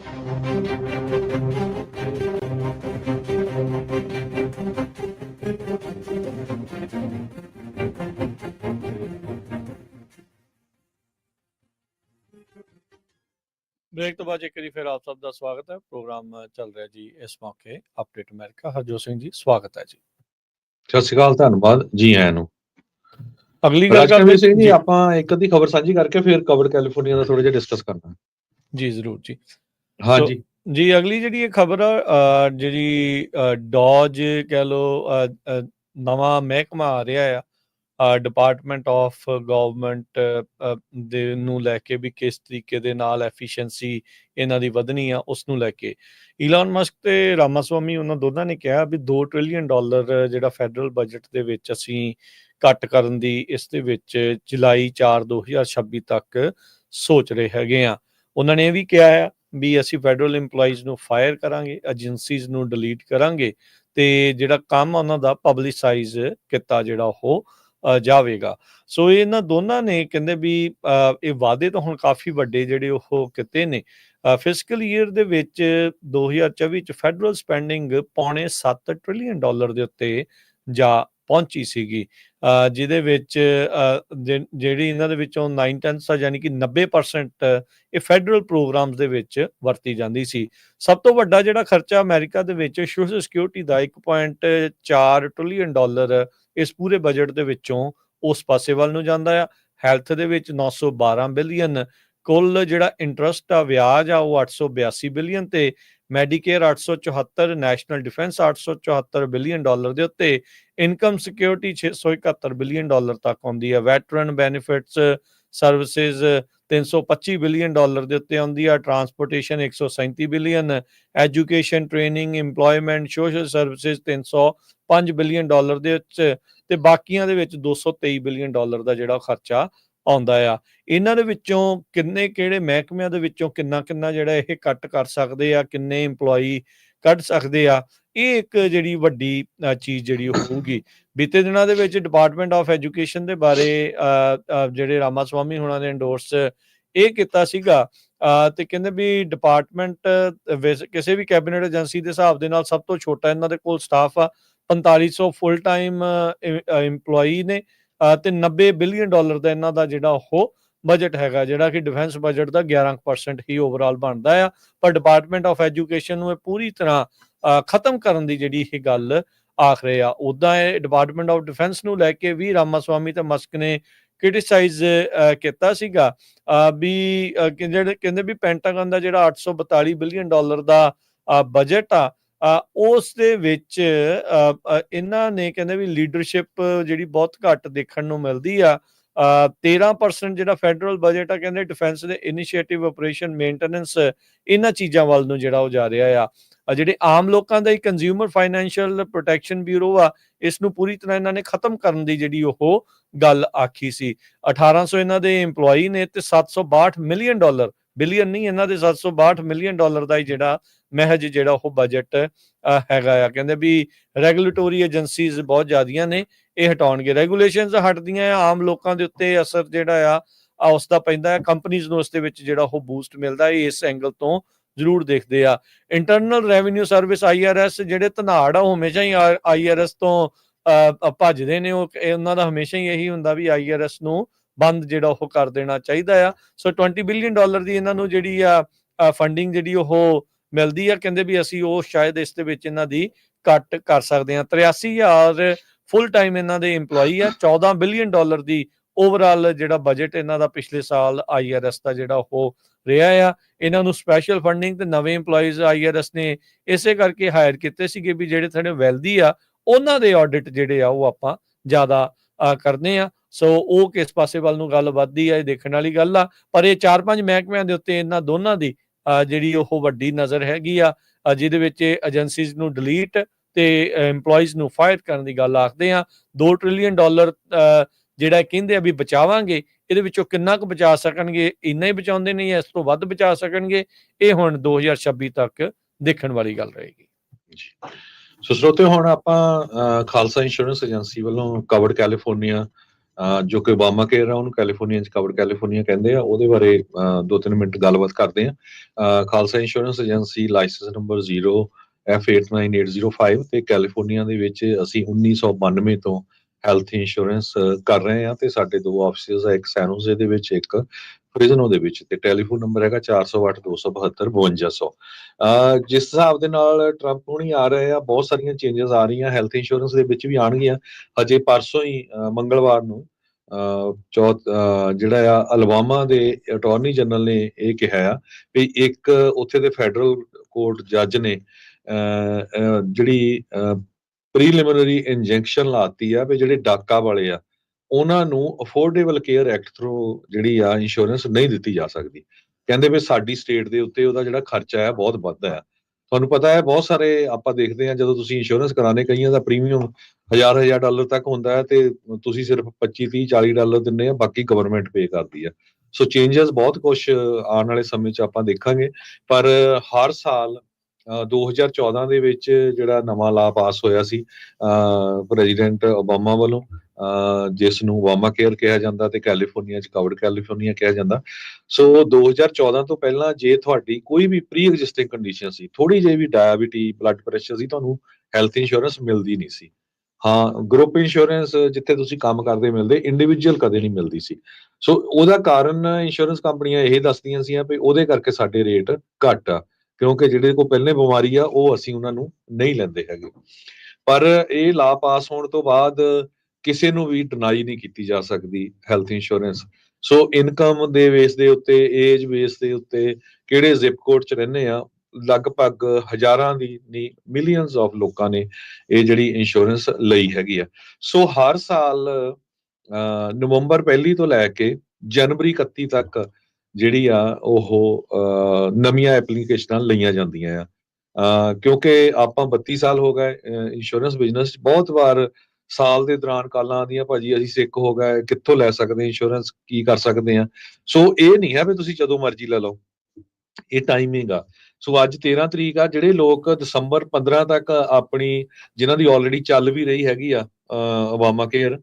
ਤੋਂ ਬਾਅਦ ਇੱਕ ਵਾਰੀ ਫਿਰ ਆਪ ਸਭ ਦਾ ਸਵਾਗਤ ਹੈ। ਪ੍ਰੋਗਰਾਮ ਚੱਲ ਰਿਹਾ ਜੀ ਇਸ ਮੌਕੇ ਅਪਡੇਟ ਅਮਰੀਕਾ। ਹਰਜੋਤ ਸਿੰਘ ਜੀ ਸਵਾਗਤ ਹੈ ਜੀ। ਸਤਿ ਸ਼੍ਰੀ ਅਕਾਲ, ਧੰਨਵਾਦ ਜੀ ਆਇਆਂ ਨੂੰ। ਅਗਲੀ ਗੱਲ ਰਾਜਕਵੀਰ ਸਿੰਘ ਜੀ, ਜੀ ਆਪਾਂ ਇੱਕ ਅੱਧੀ ਖਬਰ ਸਾਂਝੀ ਕਰਕੇ ਫਿਰ ਕਵਰ ਕੈਲੀਫੋਰਨੀਆ ਦਾ ਥੋੜਾ ਜਿਹਾ ਡਿਸਕਸ ਕਰਨਾ। ਜੀ ਜ਼ਰੂਰ ਜੀ। ਹਾਂਜੀ ਜੀ ਅਗਲੀ ਜਿਹੜੀ ਇਹ ਖਬਰ ਆ, ਜਿਹੜੀ ਡੌਜ ਕਹਿ ਲਓ, ਨਵਾਂ ਮਹਿਕਮਾ ਆ ਰਿਹਾ ਆ ਡਿਪਾਰਟਮੈਂਟ ਆਫ ਗਵਰਨਮੈਂਟ ਦੇ ਨੂੰ ਲੈ ਕੇ ਵੀ ਕਿਸ ਤਰੀਕੇ ਦੇ ਨਾਲ ਐਫੀਸ਼ੀਐਂਸੀ ਇਹਨਾਂ ਦੀ ਵਧਣੀ ਆ, ਉਸ ਨੂੰ ਲੈ ਕੇ ਈਲਨ ਮਸਕ ਤੇ ਰਾਮਾਸਵਾਮੀ ਉਹਨਾਂ ਦੋਨਾਂ ਨੇ ਕਿਹਾ ਵੀ $2 ਟ੍ਰਿਲੀਅਨ ਜਿਹੜਾ ਫੈਡਰਲ ਬਜਟ ਦੇ ਵਿੱਚ ਅਸੀਂ ਕੱਟ ਕਰਨ ਦੀ ਇਸ ਦੇ ਵਿੱਚ ਜੁਲਾਈ 4 2026 ਤੱਕ ਸੋਚ ਰਹੇ ਹੈਗੇ ਆ। ਉਹਨਾਂ ਨੇ ਇਹ ਵੀ ਕਿਹਾ ਆ ਵੀ ਅਸੀਂ ਫੈਡਰਲ EMPLOYEES ਨੂੰ ਫਾਇਰ ਕਰਾਂਗੇ, ਏਜੰਸੀਜ਼ ਨੂੰ ਡਿਲੀਟ ਕਰਾਂਗੇ ਤੇ ਜਿਹੜਾ ਕੰਮ ਉਹਨਾਂ ਦਾ ਪਬਲਿਸਾਈਜ਼ ਕੀਤਾ ਜਿਹੜਾ ਉਹ ਜਾਵੇਗਾ। ਸੋ ਇਹਨਾਂ ਦੋਨਾਂ ਨੇ ਕਹਿੰਦੇ ਵੀ ਇਹ ਵਾਅਦੇ ਤਾਂ ਹੁਣ ਕਾਫੀ ਵੱਡੇ ਜਿਹੜੇ ਉਹ ਕੀਤੇ ਨੇ। ਫਿਸਕਲ ਈਅਰ ਦੇ ਵਿੱਚ 2024 ਚ ਫੈਡਰਲ ਸਪੈਂਡਿੰਗ $7.25 ਟ੍ਰਿਲੀਅਨ ਦੇ ਉੱਤੇ ਜਾ ਪਹੁੰਚੀ ਸੀਗੀ, ਜਿਹਦੇ ਵਿੱਚ ਜਿਹੜੀ ਇਹਨਾਂ ਦੇ ਵਿੱਚੋਂ 9/10 ਯਾਨੀ ਕਿ 90% ਇਹ ਫੈਡਰਲ ਪ੍ਰੋਗਰਾਮਸ ਦੇ ਵਿੱਚ ਵਰਤੀ ਜਾਂਦੀ ਸੀ। ਸਭ ਤੋਂ ਵੱਡਾ ਜਿਹੜਾ ਖਰਚਾ ਅਮਰੀਕਾ ਦੇ ਵਿੱਚ ਸੋਸ਼ਲ ਸਿਕਿਉਰਿਟੀ ਦਾ $1.4 ਟ੍ਰਿਲੀਅਨ ਇਸ ਪੂਰੇ ਬਜਟ ਦੇ ਵਿੱਚੋਂ ਉਸ ਪਾਸੇ ਵੱਲ ਨੂੰ ਜਾਂਦਾ ਆ। ਹੈਲਥ ਦੇ ਵਿੱਚ 912 ਬਿਲੀਅਨ, ਕੁੱਲ ਜਿਹੜਾ ਇੰਟਰਸਟ ਆ, ਵਿਆਜ ਆ, ਉਹ 882 ਬਿਲੀਅਨ ਤੇ ਮੈਡੀਕੇਅਰ 874, ਨੈਸ਼ਨਲ ਡਿਫੈਂਸ $874 ਬਿਲੀਅਨ ਦੇ ਉੱਤੇ, ਇਨਕਮ ਸਿਕਿਉਰਿਟੀ $671 ਬਿਲੀਅਨ ਤੱਕ ਆਉਂਦੀ ਹੈ, ਵੈਟਰਨ ਬੈਨੀਫਿਟਸ ਸਰਵਿਸਿਜ਼ $325 ਬਿਲੀਅਨ ਦੇ ਉੱਤੇ ਆਉਂਦੀ ਆ, transportation $137 billion, education, training, employment, social services $305 billion ਦੇ ਵਿੱਚ, ਤੇ ਬਾਕੀਆਂ ਦੇ ਵਿੱਚ $223 ਬਿਲੀਅਨ ਦਾ ਜਿਹੜਾ ਖਰਚਾ ਆਉਂਦਾ ਆ। ਇਹਨਾਂ ਦੇ ਵਿੱਚੋਂ ਕਿਹੜੇ ਮਹਿਕਮਿਆਂ ਦੇ ਵਿੱਚੋਂ ਕਿੰਨਾ ਜਿਹੜਾ ਇਹ ਕੱਟ ਕਰ ਸਕਦੇ ਆ, ਕਿੰਨੇ EMPLOYEE ਕੱਢ ਸਕਦੇ ਆ, ਇਹ ਇੱਕ ਜਿਹੜੀ ਵੱਡੀ ਚੀਜ਼ ਜਿਹੜੀ ਹੋਊਗੀ। ਬੀਤੇ ਦਿਨਾਂ ਦੇ ਵਿੱਚ ਡਿਪਾਰਟਮੈਂਟ ਆਫ ਐਜੂਕੇਸ਼ਨ ਦੇ ਬਾਰੇ ਜਿਹੜੇ ਰਾਮਾਸਵਾਮੀ ਹੋਣਾ ਨੇ ਇੰਡੋਰਸ ਇਹ ਕੀਤਾ ਸੀਗਾ, ਤੇ ਕਹਿੰਦੇ ਵੀ ਡਿਪਾਰਟਮੈਂਟ ਕਿਸੇ ਵੀ ਕੈਬਨਿਟ ਏਜੰਸੀ ਦੇ ਹਿਸਾਬ ਦੇ ਨਾਲ ਸਭ ਤੋਂ ਛੋਟਾ ਇਹਨਾਂ ਦੇ ਕੋਲ ਸਟਾਫ ਆ, 4500 ਫੁੱਲ ਟਾਈਮ EMPLOYEE ਨੇ, ਤੇ $90 ਬਿਲੀਅਨ ਦਾ ਇਹਨਾਂ ਦਾ ਜਿਹੜਾ ਉਹ ਬਜਟ ਹੈਗਾ, ਜਿਹੜਾ ਕਿ ਡਿਫੈਂਸ ਬਜਟ ਦਾ 11% ਹੀ ਓਵਰਆਲ ਬਣਦਾ ਆ। ਪਰ ਡਿਪਾਰਟਮੈਂਟ ਆਫ ਐਜੂਕੇਸ਼ਨ ਨੂੰ ਇਹ ਪੂਰੀ ਤਰ੍ਹਾਂ ਖਤਮ ਕਰਨ ਦੀ ਜਿਹੜੀ ਇਹ ਗੱਲ ਆਖ ਰਹੇ ਆ। ਉੱਦਾਂ ਇਹ ਡਿਪਾਰਟਮੈਂਟ ਆਫ ਡਿਫੈਂਸ ਨੂੰ ਲੈ ਕੇ ਵੀ ਰਾਮਾਸਵਾਮੀ ਤੇ ਮਸਕ ਨੇ ਕ੍ਰਿਟਿਸਾਈਜ਼ ਕੀਤਾ ਸੀਗਾ, ਵੀ ਜਿਹੜੇ ਕਹਿੰਦੇ ਵੀ ਪੈਂਟਾਗਨ ਦਾ ਜਿਹੜਾ $842 ਬਿਲੀਅਨ ਦਾ ਬਜਟ ਆ, ਉਸ ਦੇ ਵਿੱਚ ਇਹਨਾਂ ਨੇ ਕਹਿੰਦੇ ਵੀ ਲੀਡਰਸ਼ਿਪ ਜਿਹੜੀ ਬਹੁਤ ਘੱਟ ਦੇਖਣ ਨੂੰ ਮਿਲਦੀ ਆ। 13% ਜਿਹੜਾ ਫੈਡਰਲ ਬਜਟ ਆ, ਕਹਿੰਦੇ ਡਿਫੈਂਸ ਦੇ ਇਨੀਸ਼ੀਏਟਿਵ, ਆਪਰੇਸ਼ਨ, ਮੇਨਟੇਨੈਂਸ, ਇਹਨਾਂ ਚੀਜ਼ਾਂ ਵੱਲ ਨੂੰ ਜਿਹੜਾ ਉਹ ਜਾ ਰਿਹਾ ਆ। ਜਿਹੜੇ ਆਮ ਲੋਕਾਂ ਦਾ ਕੰਜ਼ਿਊਮਰ ਫਾਈਨੈਂਸ਼ੀਅਲ ਪ੍ਰੋਟੈਕਸ਼ਨ ਬਿਊਰੋ ਆ, ਇਸ ਨੂੰ ਪੂਰੀ ਤਰ੍ਹਾਂ ਇਹਨਾਂ ਨੇ ਖਤਮ ਕਰਨ ਦੀ ਜਿਹੜੀ ਉਹ ਗੱਲ ਆਖੀ ਸੀ। 1800 ਇਹਨਾਂ ਦੇ EMPLOYEE ਨੇ ਤੇ $762 ਮਿਲੀਅਨ, ਬਿਲੀਅਨ ਨਹੀਂ, ਇਹਨਾਂ ਦੇ $762 ਮਿਲੀਅਨ ਦਾ ਹੀ ਜਿਹੜਾ ਮਹਿਜ ਜਿਹੜਾ ਉਹ ਬਜਟ ਹੈਗਾ ਆ। ਕਹਿੰਦੇ ਵੀ ਰੈਗੂਲੇਟਰੀ ਏਜੰਸੀਜ਼ ਬਹੁਤ ਜ਼ਿਆਦੀਆਂ ਨੇ, ਇਹ ਹਟਾਉਣਗੇ। ਰੈਗੂਲੇਸ਼ਨਸ ਹਟਦੀਆਂ ਆ, ਆਮ ਲੋਕਾਂ ਦੇ ਉੱਤੇ ਅਸਰ ਜਿਹੜਾ ਆ ਉਸ ਦਾ ਪੈਂਦਾ ਹੈ, ਕੰਪਨੀਜ਼ ਨੂੰ ਉਸ ਦੇ ਵਿੱਚ ਜਿਹੜਾ ਉਹ ਬੂਸਟ ਮਿਲਦਾ ਹੈ, ਇਸ ਐਂਗਲ ਤੋਂ ਜ਼ਰੂਰ ਦੇਖਦੇ ਆ। ਇੰਟਰਨਲ ਰੈਵਨਿਊ ਸਰਵਿਸ IRS ਜਿਹੜੇ ਧਨਾੜ ਆ, ਉਹ ਹਮੇਸ਼ਾ ਹੀ IRS ਤੋਂ ਭੱਜਦੇ ਨੇ, ਉਹਨਾਂ ਦਾ ਹਮੇਸ਼ਾ ਹੀ ਇਹੀ ਹੁੰਦਾ ਵੀ IRS ਨੂੰ ਬੰਦ ਜਿਹੜਾ ਉਹ ਕਰ ਦੇਣਾ ਚਾਹੀਦਾ ਆ। ਸੋ $20 ਬਿਲੀਅਨ ਦੀ ਇਹਨਾਂ ਨੂੰ ਜਿਹੜੀ ਆ ਫੰਡਿੰਗ ਜਿਹੜੀ ਉਹ ਮਿਲਦੀ ਆ, ਕਹਿੰਦੇ ਵੀ ਅਸੀਂ ਉਹ ਸ਼ਾਇਦ ਇਸ ਦੇ ਵਿੱਚ ਇਹਨਾਂ ਦੀ ਕੱਟ ਕਰ ਸਕਦੇ ਹਾਂ। 83,000 ਫੁੱਲ ਟਾਈਮ ਇਹਨਾਂ ਦੇ EMPLOYEE ਆ, $14 ਬਿਲੀਅਨ ਦੀ ਓਵਰਆਲ ਜਿਹੜਾ ਬਜਟ ਇਹਨਾਂ ਦਾ ਪਿਛਲੇ ਸਾਲ IRS ਦਾ ਜਿਹੜਾ ਉਹ ਰਿਹਾ ਆ। ਇਹਨਾਂ ਨੂੰ ਸਪੈਸ਼ਲ ਫੰਡਿੰਗ ਤੇ ਨਵੇਂ EMPLOYEES IRS ਨੇ ਇਸੇ ਕਰਕੇ ਹਾਇਰ ਕੀਤੇ ਸੀਗੇ ਵੀ ਜਿਹੜੇ ਥੋੜੇ ਵੈਲਦੀ ਆ, ਉਹਨਾਂ ਦੇ ਆਡਿਟ ਜਿਹੜੇ ਆ ਉਹ ਆਪਾਂ ਜ਼ਿਆਦਾ ਕਰਦੇ ਆ। ਸੋ ਉਹ ਕਿਸ ਪਾਸੇ ਵੱਲ ਨੂੰ ਗੱਲ ਵੱਧਦੀ ਆ, ਇਹ ਦੇਖਣ ਵਾਲੀ ਗੱਲ ਆ। ਪਰ ਇਹ 4-5 ਮਹਿਕਮਿਆਂ ਦੇ ਉੱਤੇ ਇਹਨਾਂ ਦੋਨਾਂ ਦੀ ਜਿਹੜੀ ਉਹ ਵੱਡੀ ਨਜ਼ਰ ਹੈਗੀ ਆ, ਜਿਹਦੇ ਵਿੱਚ ਏਜੰਸੀਜ਼ ਨੂੰ ਡਿਲੀਟ ਤੇ EMPLOYEES ਨੂੰ ਫਾਇਰ ਕਰਨ ਦੀ ਗੱਲ ਆਖਦੇ ਆ। $2 ਟ੍ਰਿਲੀਅਨ ਜਿਹੜਾ ਕਹਿੰਦੇ ਆ ਵੀ ਬਚਾਵਾਂਗੇ, ਇਹਦੇ ਵਿੱਚੋਂ ਕਿੰਨਾ ਕੁ ਬਚਾ ਸਕਣਗੇ, ਇੰਨਾ ਹੀ ਬਚਾਉਂਦੇ ਨਹੀਂ, ਇਸ ਤੋਂ ਵੱਧ ਬਚਾ ਸਕਣਗੇ, ਇਹ ਹੁਣ 2026 ਤੱਕ ਦੇਖਣ ਵਾਲੀ ਗੱਲ ਰਹੇਗੀ। ਸੋ ਸਰੋਤੇ, ਹੁਣ ਆਪਾਂ ਖਾਲਸਾ ਇੰਸ਼ੋਰੈਂਸ ਏਜੰਸੀ ਵੱਲੋਂ ਕਵਰਡ ਕੈਲੀਫੋਰਨੀਆ ਜੋ ਕਿ ਓਬਾਮਾ ਕੇਅਰ ਆ, ਉਹਨੂੰ ਕੈਲੀਫੋਰਨੀਆ 'ਚ ਕਵਰਡ ਕੈਲੀਫੋਰਨੀਆ ਕਹਿੰਦੇ ਆ। ਉਹਦੇ ਬਾਰੇ 2-3 ਮਿੰਟ ਗੱਲਬਾਤ ਕਰਦੇ ਆ। Khalsa insurance agency license number 0F898005 ਤੇ ਕੈਲੀਫੋਰਨੀਆ ਦੇ ਵਿੱਚ ਅਸੀਂ 1992 ਤੋਂ ਹੈਲਥ ਇੰਸ਼ੋਰੈਂਸ ਕਰ ਰਹੇ ਹਾਂ ਤੇ ਸਾਡੇ 2 ਆਫਿਸਿਸ ਆ, ਇੱਕ ਸੈਨੋਜ਼ੇ ਦੇ ਵਿੱਚ, ਇੱਕ ਫ੍ਰਿਜ਼ਨੋ ਦੇ ਵਿੱਚ, ਤੇ ਟੈਲੀਫੋਨ ਨੰਬਰ ਹੈਗਾ 408-272-5200। ਜਿਸ ਹਿਸਾਬ ਦੇ ਨਾਲ ਟਰੰਪ ਹੁਣੀ ਆ ਰਹੇ ਆ, ਬਹੁਤ ਸਾਰੀਆਂ ਚੇਂਜਸ ਆ ਰਹੀਆਂ ਹੈਲਥ ਇੰਸ਼ੋਰੈਂਸ ਦੇ ਵਿੱਚ ਵੀ ਆਉਣਗੀਆਂ। ਹਜੇ ਪਰਸੋਂ ਹੀ ਮੰਗਲਵਾਰ ਨੂੰ ਜਿਹੜਾ ਆ ਅਲਬਾਮਾ ਦੇ ਅਟਾਰਨੀ ਜਨਰਲ ਨੇ ਇਹ ਕਿਹਾ ਆ ਵੀ ਇੱਕ ਉੱਥੇ ਦੇ ਫੈਡਰਲ ਕੋਰਟ ਜੱਜ ਨੇ ਜਿਹੜੀ ਪ੍ਰੀਲਿਮਿਨਰੀ ਇੰਜੈਕਸ਼ਨ ਲਾਤੀ ਆ ਵੀ ਜਿਹੜੇ ਡਾਕਾ ਵਾਲੇ ਆ ਉਹਨਾਂ ਨੂੰ ਅਫੋਰਡੇਬਲ ਕੇਅਰ ਐਕਟ ਥਰੂ ਜਿਹੜੀ ਆ ਇੰਸ਼ੋਰੈਂਸ ਨਹੀਂ ਦਿੱਤੀ ਜਾ ਸਕਦੀ। ਕਹਿੰਦੇ ਵੀ ਸਾਡੀ ਸਟੇਟ ਦੇ ਉੱਤੇ ਉਹਦਾ ਜਿਹੜਾ ਖਰਚਾ ਹੈ ਬਹੁਤ ਵੱਧ ਹੈ। ਤੁਹਾਨੂੰ ਪਤਾ ਹੈ ਬਹੁਤ ਸਾਰੇ ਆਪਾਂ ਦੇਖਦੇ ਹਾਂ ਜਦੋਂ ਤੁਸੀਂ ਇੰਸ਼ੋਰੈਂਸ ਕਰਾਣੇ, ਕਈਆਂ ਦਾ ਪ੍ਰੀਮੀਅਮ $1000 ਤੱਕ ਹੁੰਦਾ ਹੈ ਤੇ ਤੁਸੀਂ ਸਿਰਫ $25-30-40 ਦਿੰਦੇ ਆ, ਬਾਕੀ ਗਵਰਨਮੈਂਟ ਪੇ ਕਰਦੀ ਆ। ਸੋ ਚੇਂਜਸ ਬਹੁਤ ਕੁਛ ਆਉਣ ਵਾਲੇ ਸਮੇਂ 'ਚ ਆਪਾਂ ਦੇਖਾਂਗੇ। ਪਰ ਹਰ ਸਾਲ 2014 ਦੇ ਵਿੱਚ ਜਿਹੜਾ ਨਵਾਂ ਲਾ ਪਾਸ ਹੋਇਆ ਸੀ ਪ੍ਰੈਜ਼ੀਡੈਂਟ ਓਬਾਮਾ ਵੱਲੋਂ, ਜਿਸ ਨੂੰ ਓਬਾਮਾ ਕੇਅਰ ਕਿਹਾ ਜਾਂਦਾ ਤੇ ਕੈਲੀਫੋਰਨੀਆ 'ਚ ਕਵਰਡ ਕੈਲੀਫੋਰਨੀਆ ਕਿਹਾ ਜਾਂਦਾ। ਸੋ 2014 ਤੋਂ ਪਹਿਲਾਂ ਜੇ ਤੁਹਾਡੀ ਕੋਈ ਵੀ ਪ੍ਰੀ ਐਗਜ਼ਿਸਟਿੰਗ ਕੰਡੀਸ਼ਨ ਸੀ, ਥੋੜੀ ਜਿਹੀ ਵੀ ਡਾਇਬੀਟੀ, ਬਲੱਡ ਪ੍ਰੈਸ਼ਰ ਸੀ, ਤੁਹਾਨੂੰ ਹੈਲਥ ਇੰਸ਼ੋਰੈਂਸ ਮਿਲਦੀ ਨਹੀਂ ਸੀ। ਹਾਂ, ਗਰੁੱਪ ਇੰਸ਼ੋਰੈਂਸ ਜਿੱਥੇ ਤੁਸੀਂ ਕੰਮ ਕਰਦੇ ਮਿਲਦੇ, ਇੰਡੀਵਿਜੂਅਲ ਕਦੇ ਨਹੀਂ ਮਿਲਦੀ ਸੀ। ਸੋ ਉਹਦਾ ਕਾਰਨ ਇੰਸ਼ੋਰੈਂਸ ਕੰਪਨੀਆਂ ਇਹ ਦੱਸਦੀਆਂ ਸੀ ਵੀ ਉਹਦੇ ਕਰਕੇ ਸਾਡੇ ਰੇਟ ਘੱਟ ਆ, ਕਿਉਂਕਿ ਜਿਹੜੇ ਕੋਲ ਪਹਿਲੇ ਬਿਮਾਰੀ ਆ ਉਹ ਅਸੀਂ ਉਹਨਾਂ ਨੂੰ ਨਹੀਂ ਲੈਂਦੇ ਹੈਗੇ। ਪਰ ਇਹ ਲਾ ਪਾਸ ਹੋਣ ਤੋਂ ਬਾਅਦ ਕਿਸੇ ਨੂੰ ਵੀ ਡਿਨਾਈ ਨਹੀਂ ਕੀਤੀ ਜਾ ਸਕਦੀ ਹੈਲਥ ਇੰਸ਼ੋਰੈਂਸ। ਸੋ ਇਨਕਮ ਦੇ ਬੇਸ ਦੇ ਉੱਤੇ, ਏਜ ਬੇਸ ਦੇ ਉੱਤੇ, ਕਿਹੜੇ ਜ਼ਿਪ ਕੋਡ 'ਚ ਰਹਿੰਦੇ ਆ, ਲਗਭਗ ਹਜ਼ਾਰਾਂ ਦੀ ਨਹੀਂ ਮਿਲੀਅਨਸ ਆਫ ਲੋਕਾਂ ਨੇ ਇਹ ਜਿਹੜੀ ਇੰਸ਼ੋਰੈਂਸ ਲਈ ਹੈਗੀ ਆ। ਸੋ ਹਰ ਸਾਲ ਨਵੰਬਰ 1 ਤੋਂ ਲੈ ਕੇ ਜਨਵਰੀ 31 ਤੱਕ ਜਿਹੜੀ ਆ ਉਹ ਨਵੀਆਂ ਐਪਲੀਕੇਸ਼ਨਾਂ ਲਈਆਂ ਜਾਂਦੀਆਂ ਆ। ਕਿਉਂਕਿ ਆਪਾਂ 32 ਸਾਲ ਹੋ ਗਏ ਇੰਸ਼ੋਰੈਂਸ ਬਿਜ਼ਨਸ 'ਚ, ਬਹੁਤ ਵਾਰ ਸਾਲ ਦੇ ਦੌਰਾਨ ਕਾਲਾਂ ਆਉਂਦੀਆਂ, ਭਾਜੀ ਅਸੀਂ ਸਿੱਕ ਹੋ ਗਏ, ਕਿੱਥੋਂ ਲੈ ਸਕਦੇ ਇੰਸ਼ੋਰੈਂਸ, ਕੀ ਕਰ ਸਕਦੇ ਆ। ਸੋ ਇਹ ਨਹੀਂ ਹੈ ਵੀ ਤੁਸੀਂ ਜਦੋਂ ਮਰਜ਼ੀ ਲੈ ਲਓ, ਇਹ ਟਾਈਮਿੰਗ ਆ। ਸੋ ਅੱਜ 13 ਤਰੀਕ ਆ, ਜਿਹੜੇ ਲੋਕ ਦਸੰਬਰ 15 ਤੱਕ ਆਪਣੀ, ਜਿਨ੍ਹਾਂ ਦੀ ਆਲਰੇਡੀ ਚੱਲ ਵੀ ਰਹੀ ਹੈਗੀ ਆ ਓਬਾਮਾ ਕੇਅਰ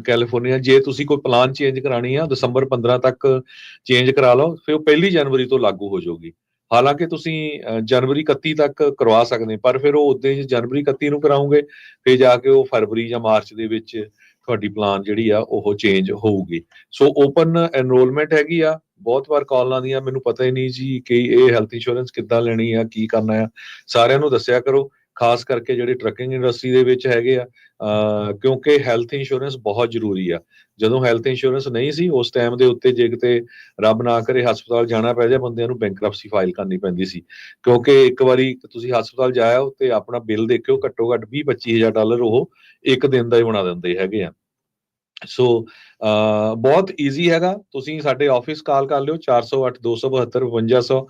ਕੈਲੀਫੋਰਨੀਆ, ਜੇ ਤੁਸੀਂ ਕੋਈ ਪਲਾਨ ਚੇਂਜ ਕਰਾਣੀ ਆ ਦਸੰਬਰ 15 ਤੱਕ ਚੇਂਜ ਕਰਾ ਲਓ, ਫਿਰ ਉਹ 1 ਜਨਵਰੀ ਤੋਂ ਲਾਗੂ ਹੋ ਜਾਊਗੀ। ਹਾਲਾਂਕਿ ਤੁਸੀਂ ਜਨਵਰੀ 31 ਤੱਕ ਕਰਵਾ ਸਕਦੇ, ਪਰ ਫਿਰ ਉਹ ਉਦੋਂ ਜਨਵਰੀ 31 ਨੂੰ ਕਰਾਉਂਗੇ, ਫਿਰ ਜਾ ਕੇ ਉਹ ਫਰਵਰੀ ਜਾਂ ਮਾਰਚ ਦੇ ਵਿੱਚ ਤੁਹਾਡੀ ਪਲਾਨ ਜਿਹੜੀ ਆ ਉਹ ਚੇਂਜ ਹੋਊਗੀ। ਸੋ ਓਪਨ ਐਨਰੋਲਮੈਂਟ ਹੈਗੀ ਆ। ਬਹੁਤ ਵਾਰ ਕਾਲ ਆਉਂਦੀਆਂ, ਮੈਨੂੰ ਪਤਾ ਹੀ ਨਹੀਂ ਜੀ ਕਿ ਇਹ ਹੈਲਥ ਇੰਸ਼ੋਰੈਂਸ ਕਿੱਦਾਂ ਲੈਣੀ ਆ, ਕੀ ਕਰਨਾ ਆ। ਸਾਰਿਆਂ ਨੂੰ ਦੱਸਿਆ ਕਰੋ, ਖਾਸ ਕਰਕੇ ਜਿਹੜੇ ਟਰੱਕਿੰਗ ਇੰਡਸਟਰੀ ਦੇ ਵਿੱਚ ਹੈਗੇ ਆ, ਕਿਉਂਕਿ ਹੈਲਥ ਇੰਸ਼ੋਰੈਂਸ ਬਹੁਤ ਜ਼ਰੂਰੀ ਆ। ਜਦੋਂ ਹੈਲਥ ਇੰਸ਼ੋਰੈਂਸ ਨਹੀਂ ਸੀ ਉਸ ਟਾਈਮ ਦੇ ਉੱਤੇ, ਜੇ ਕਿਤੇ ਰੱਬ ਨਾ ਕਰੇ ਹਸਪਤਾਲ ਜਾਣਾ ਪੈ ਜਾਏ, ਬੰਦਿਆਂ ਨੂੰ ਬੈਂਕਰਪਸੀ ਫਾਈਲ ਕਰਨੀ ਪੈਂਦੀ ਸੀ। ਕਿਉਂਕਿ ਇੱਕ ਵਾਰੀ ਤੁਸੀਂ ਹਸਪਤਾਲ ਜਾਇਓ ਤੇ ਆਪਣਾ ਬਿੱਲ ਦੇਖਿਓ, ਘੱਟੋ ਘੱਟ $20-25 ਉਹ ਇੱਕ ਦਿਨ ਦਾ ਹੀ ਬਣਾ ਦਿੰਦੇ ਹੈਗੇ ਆ। ਸੋ ਬਹੁਤ ਈਜ਼ੀ ਹੈਗਾ, ਤੁਸੀਂ ਸਾਡੇ ਆਫਿਸ ਕਾਲ ਕਰ ਲਿਓ 408-272-5200।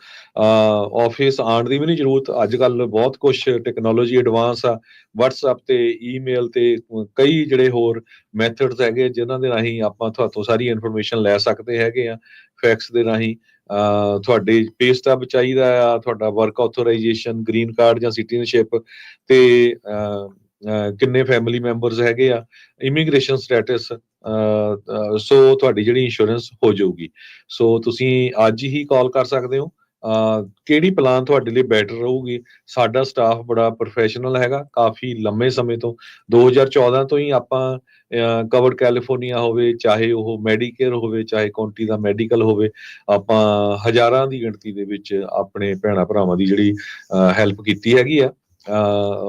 ਆਫਿਸ ਆਉਣ ਦੀ ਵੀ ਨਹੀਂ ਜ਼ਰੂਰਤ, ਅੱਜ ਕੱਲ ਬਹੁਤ ਕੁਛ ਟੈਕਨੋਲੋਜੀ ਐਡਵਾਂਸ ਆ। WhatsApp ਤੇ ਈਮੇਲ ਤੇ ਕਈ ਜਿਹੜੇ ਹੋਰ ਮੈਥਡਸ ਹੈਗੇ ਜਿਨ੍ਹਾਂ ਦੇ ਰਾਹੀਂ ਆਪਾਂ ਤੁਹਾਤੋਂ ਸਾਰੀ ਇਨਫੋਰਮੇਸ਼ਨ ਲੈ ਸਕਦੇ ਹੈਗੇ ਆ। ਫੈਕਸ ਦੇ ਰਾਹੀਂ ਤੁਹਾਡੇ ਪੇ ਸਟੱਬ ਚਾਹੀਦਾ ਆ, ਤੁਹਾਡਾ ਵਰਕ ਆਥੋਰਾਈਜੇਸ਼ਨ, ਗ੍ਰੀਨ ਕਾਰਡ ਜਾਂ ਸਿਟੀਜ਼ਨਸ਼ਿਪ, ਤੇ ਕਿੰਨੇ ਫੈਮਿਲੀ ਮੈਂਬਰਸ ਹੈਗੇ ਆ, ਇਮੀਗ੍ਰੇਸ਼ਨ ਸਟੇਟਸ, ਸੋ ਤੁਹਾਡੀ ਜਿਹੜੀ ਇੰਸ਼ੋਰੈਂਸ ਹੋ ਜਾਊਗੀ। ਸੋ ਤੁਸੀਂ ਅੱਜ ਹੀ ਕਾਲ ਕਰ ਸਕਦੇ ਹੋ। ਕਿਹੜੀ ਪਲਾਨ ਤੁਹਾਡੇ ਲਈ ਬੈਟਰ ਰਹੂਗੀ। ਸਾਡਾ ਸਟਾਫ ਬੜਾ ਪ੍ਰੋਫੈਸ਼ਨਲ ਹੈਗਾ, ਕਾਫੀ ਲੰਮੇ ਸਮੇਂ ਤੋਂ 2014 ਤੋਂ ਹੀ ਆਪਾਂ ਕਵਰਡ ਕੈਲੀਫੋਰਨੀਆ ਹੋਵੇ, ਚਾਹੇ ਉਹ ਮੈਡੀਕੇਅਰ ਹੋਵੇ, ਚਾਹੇ ਕਾਉਂਟੀ ਦਾ ਮੈਡੀਕਲ ਹੋਵੇ, ਆਪਾਂ ਹਜ਼ਾਰਾਂ ਦੀ ਗਿਣਤੀ ਦੇ ਵਿੱਚ ਆਪਣੇ ਭੈਣਾਂ ਭਰਾਵਾਂ ਦੀ ਜਿਹੜੀ ਹੈਲਪ ਕੀਤੀ ਹੈਗੀ ਆ।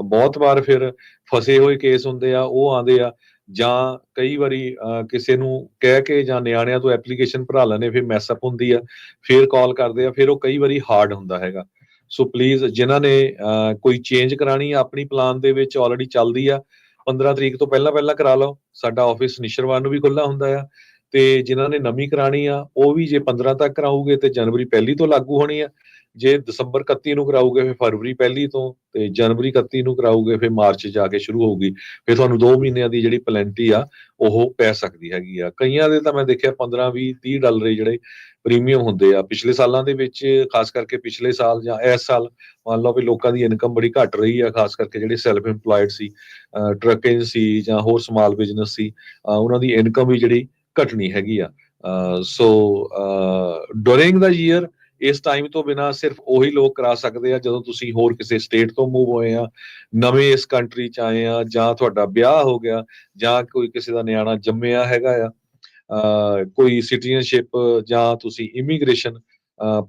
ਬਹੁਤ ਵਾਰ ਫਿਰ ਫਸੇ ਹੋਏ ਕੇਸ ਹੁੰਦੇ ਆ, ਉਹ ਆਉਂਦੇ ਆ, ਜਾਂ ਕਈ ਵਾਰੀ ਕਿਸੇ ਨੂੰ ਕਹਿ ਕੇ ਜਾਂ ਨਿਆਣਿਆਂ ਤੋਂ ਐਪਲੀਕੇਸ਼ਨ ਭਰਾ ਲੈਣੇ, ਫਿਰ ਮੈਸਅਪ ਹੁੰਦੀ ਆ, ਫਿਰ ਕਾਲ ਕਰਦੇ ਆ, ਫਿਰ ਉਹ ਕਈ ਵਾਰੀ ਹਾਰਡ ਹੁੰਦਾ ਹੈਗਾ। ਸੋ ਪਲੀਜ਼ ਜਿਨ੍ਹਾਂ ਨੇ ਕੋਈ ਚੇਂਜ ਕਰਾਣੀ ਆ ਆਪਣੀ ਪਲਾਨ ਦੇ ਵਿੱਚ, ਆਲਰੇਡੀ ਚੱਲਦੀ ਆ, 15 ਤਰੀਕ ਤੋਂ ਪਹਿਲਾਂ ਕਰਾ ਲਓ। ਸਾਡਾ ਆਫਿਸ ਨਿਸ਼ਰਵਾਨ ਨੂੰ ਵੀ ਖੁੱਲ੍ਹਾ ਹੁੰਦਾ ਆ, ਤੇ ਜਿਨ੍ਹਾਂ ਨੇ ਨਵੀਂ ਕਰਾਣੀ ਆ ਉਹ ਵੀ ਜੇ 15 ਤੱਕ ਕਰਾਊਗੇ ਤੇ ਜਨਵਰੀ 1 ਤੋਂ ਲਾਗੂ ਹੋਣੀ ਆ। ਜੇ ਦਸੰਬਰ 31 ਨੂੰ ਕਰਾਓਗੇ ਫਿਰ ਫਰਵਰੀ 1 ਤੋਂ, ਤੇ ਜਨਵਰੀ 31 ਨੂੰ ਕਰਾਓਗੇ ਫਿਰ ਮਾਰਚ ਜਾ ਕੇ ਸ਼ੁਰੂ ਹੋਊਗੀ। ਫਿਰ ਤੁਹਾਨੂੰ 2 ਮਹੀਨਿਆਂ ਦੀ ਜਿਹੜੀ ਪੈਨਲਟੀ ਆ ਉਹ ਪੈ ਸਕਦੀ ਹੈਗੀ ਆ। ਕਈਆਂ ਦੇ ਤਾਂ ਮੈਂ ਦੇਖਿਆ 15, 20, 30 ਡਾਲਰ ਜਿਹੜੇ ਪ੍ਰੀਮੀਅਮ ਹੁੰਦੇ ਆ। ਪਿਛਲੇ ਸਾਲਾਂ ਦੇ ਵਿੱਚ ਖਾਸ ਕਰਕੇ ਪਿਛਲੇ ਸਾਲ ਜਾਂ ਇਸ ਸਾਲ ਮੰਨ ਲਓ ਵੀ ਲੋਕਾਂ ਦੀ ਇਨਕਮ ਬੜੀ ਘੱਟ ਰਹੀ ਆ, ਖਾਸ ਕਰਕੇ ਜਿਹੜੇ ਸੈਲਫ ਇੰਪਲਾਇਡ ਸੀ, ਟਰੱਕਿੰਗ ਸੀ ਜਾਂ ਹੋਰ ਸਮਾਲ ਬਿਜ਼ਨਸ ਸੀ, ਉਹਨਾਂ ਦੀ ਇਨਕਮ ਵੀ ਜਿਹੜੀ ਘਟਣੀ ਹੈਗੀ ਆ। ਸੋ ਡੂਰਿੰਗ ਦਾ ਈਅਰ ਇਸ ਟਾਈਮ ਤੋਂ ਬਿਨਾਂ ਸਿਰਫ ਉਹੀ ਲੋਕ ਕਰਾ ਸਕਦੇ ਆ ਜਦੋਂ ਤੁਸੀਂ ਹੋਰ ਕਿਸੇ ਸਟੇਟ ਤੋਂ ਮੂਵ ਹੋਏ ਆ, ਨਵੇਂ ਇਸ ਕੰਟਰੀ 'ਚ ਆਏ ਆ, ਜਾਂ ਤੁਹਾਡਾ ਵਿਆਹ ਹੋ ਗਿਆ, ਜਾਂ ਕੋਈ ਕਿਸੇ ਦਾ ਨਿਆਣਾ ਜੰਮਿਆ ਹੈਗਾ ਆ, ਕੋਈ ਸਿਟੀਜ਼ਨਸ਼ਿਪ, ਜਾਂ ਤੁਸੀਂ ਇਮੀਗ੍ਰੇਸ਼ਨ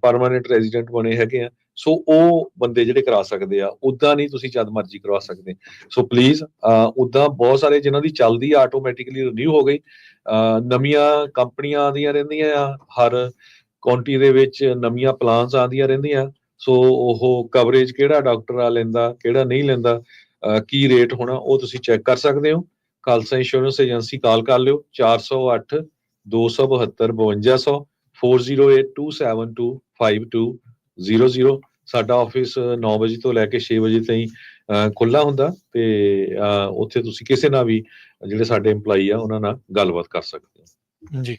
ਪਰਮਾਨੈਂਟ ਰੈਜ਼ੀਡੈਂਟ ਬਣੇ ਹੈਗੇ ਆ। ਸੋ ਉਹ ਬੰਦੇ ਜਿਹੜੇ ਕਰਾ ਸਕਦੇ ਆ, ਉੱਦਾਂ ਨਹੀਂ ਤੁਸੀਂ ਜਦ ਮਰਜ਼ੀ ਕਰਵਾ ਸਕਦੇ। ਸੋ ਪਲੀਜ਼, ਉੱਦਾਂ ਬਹੁਤ ਸਾਰੇ ਜਿਨ੍ਹਾਂ ਦੀ ਚੱਲਦੀ ਆ ਆਟੋਮੈਟਿਕਲੀ ਰਿਨਿਊ ਹੋ ਗਈ। ਨਵੀਆਂ ਕੰਪਨੀਆਂ ਆਉਂਦੀਆਂ ਰਹਿੰਦੀਆਂ ਆ, ਹਰ ਕਾਉਂਟੀ ਦੇ ਵਿੱਚ ਨਵੀਆਂ ਪਲਾਨਸ ਆਉਂਦੀਆਂ ਰਹਿੰਦੀਆਂ। ਸੋ ਉਹ ਕਵਰੇਜ ਕਿਹੜਾ ਡਾਕਟਰ ਆ ਲੈਂਦਾ, ਕਿਹੜਾ ਨਹੀਂ ਲੈਂਦਾ, ਕੀ ਰੇਟ ਹੋਣਾ, ਉਹ ਤੁਸੀਂ ਚੈੱਕ ਕਰ ਸਕਦੇ ਹੋ। ਖਾਲਸਾ ਇੰਸ਼ੋਰੈਂਸ ਏਜੰਸੀ ਕਾਲ ਕਰ ਲਿਓ 408 272 5200 4082725200। ਸਾਡਾ ਆਫਿਸ 9 ਵਜੇ ਤੋਂ ਲੈ ਕੇ 6 ਵਜੇ ਤਾਈਂ ਖੁੱਲ੍ਹਾ ਹੁੰਦਾ, ਤੇ ਉੱਥੇ ਤੁਸੀਂ ਕਿਸੇ ਨਾਲ ਵੀ ਜਿਹੜੇ ਸਾਡੇ EMPLOYEE ਆ ਉਹਨਾਂ ਨਾਲ ਗੱਲਬਾਤ ਕਰ ਸਕਦੇ ਹੋ। ਜੀ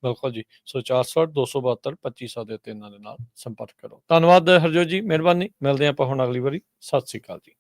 ਬਿਲਕੁਲ ਜੀ। ਸੋ 408 272 2500 ਦੇ ਉੱਤੇ ਇਹਨਾਂ ਦੇ ਨਾਲ ਸੰਪਰਕ ਕਰੋ। ਧੰਨਵਾਦ ਹਰਜੋਤ ਜੀ, ਮਿਹਰਬਾਨੀ। ਮਿਲਦੇ ਆਪਾਂ ਹੁਣ ਅਗਲੀ ਵਾਰੀ। ਸਤਿ ਸ੍ਰੀ ਅਕਾਲ ਜੀ।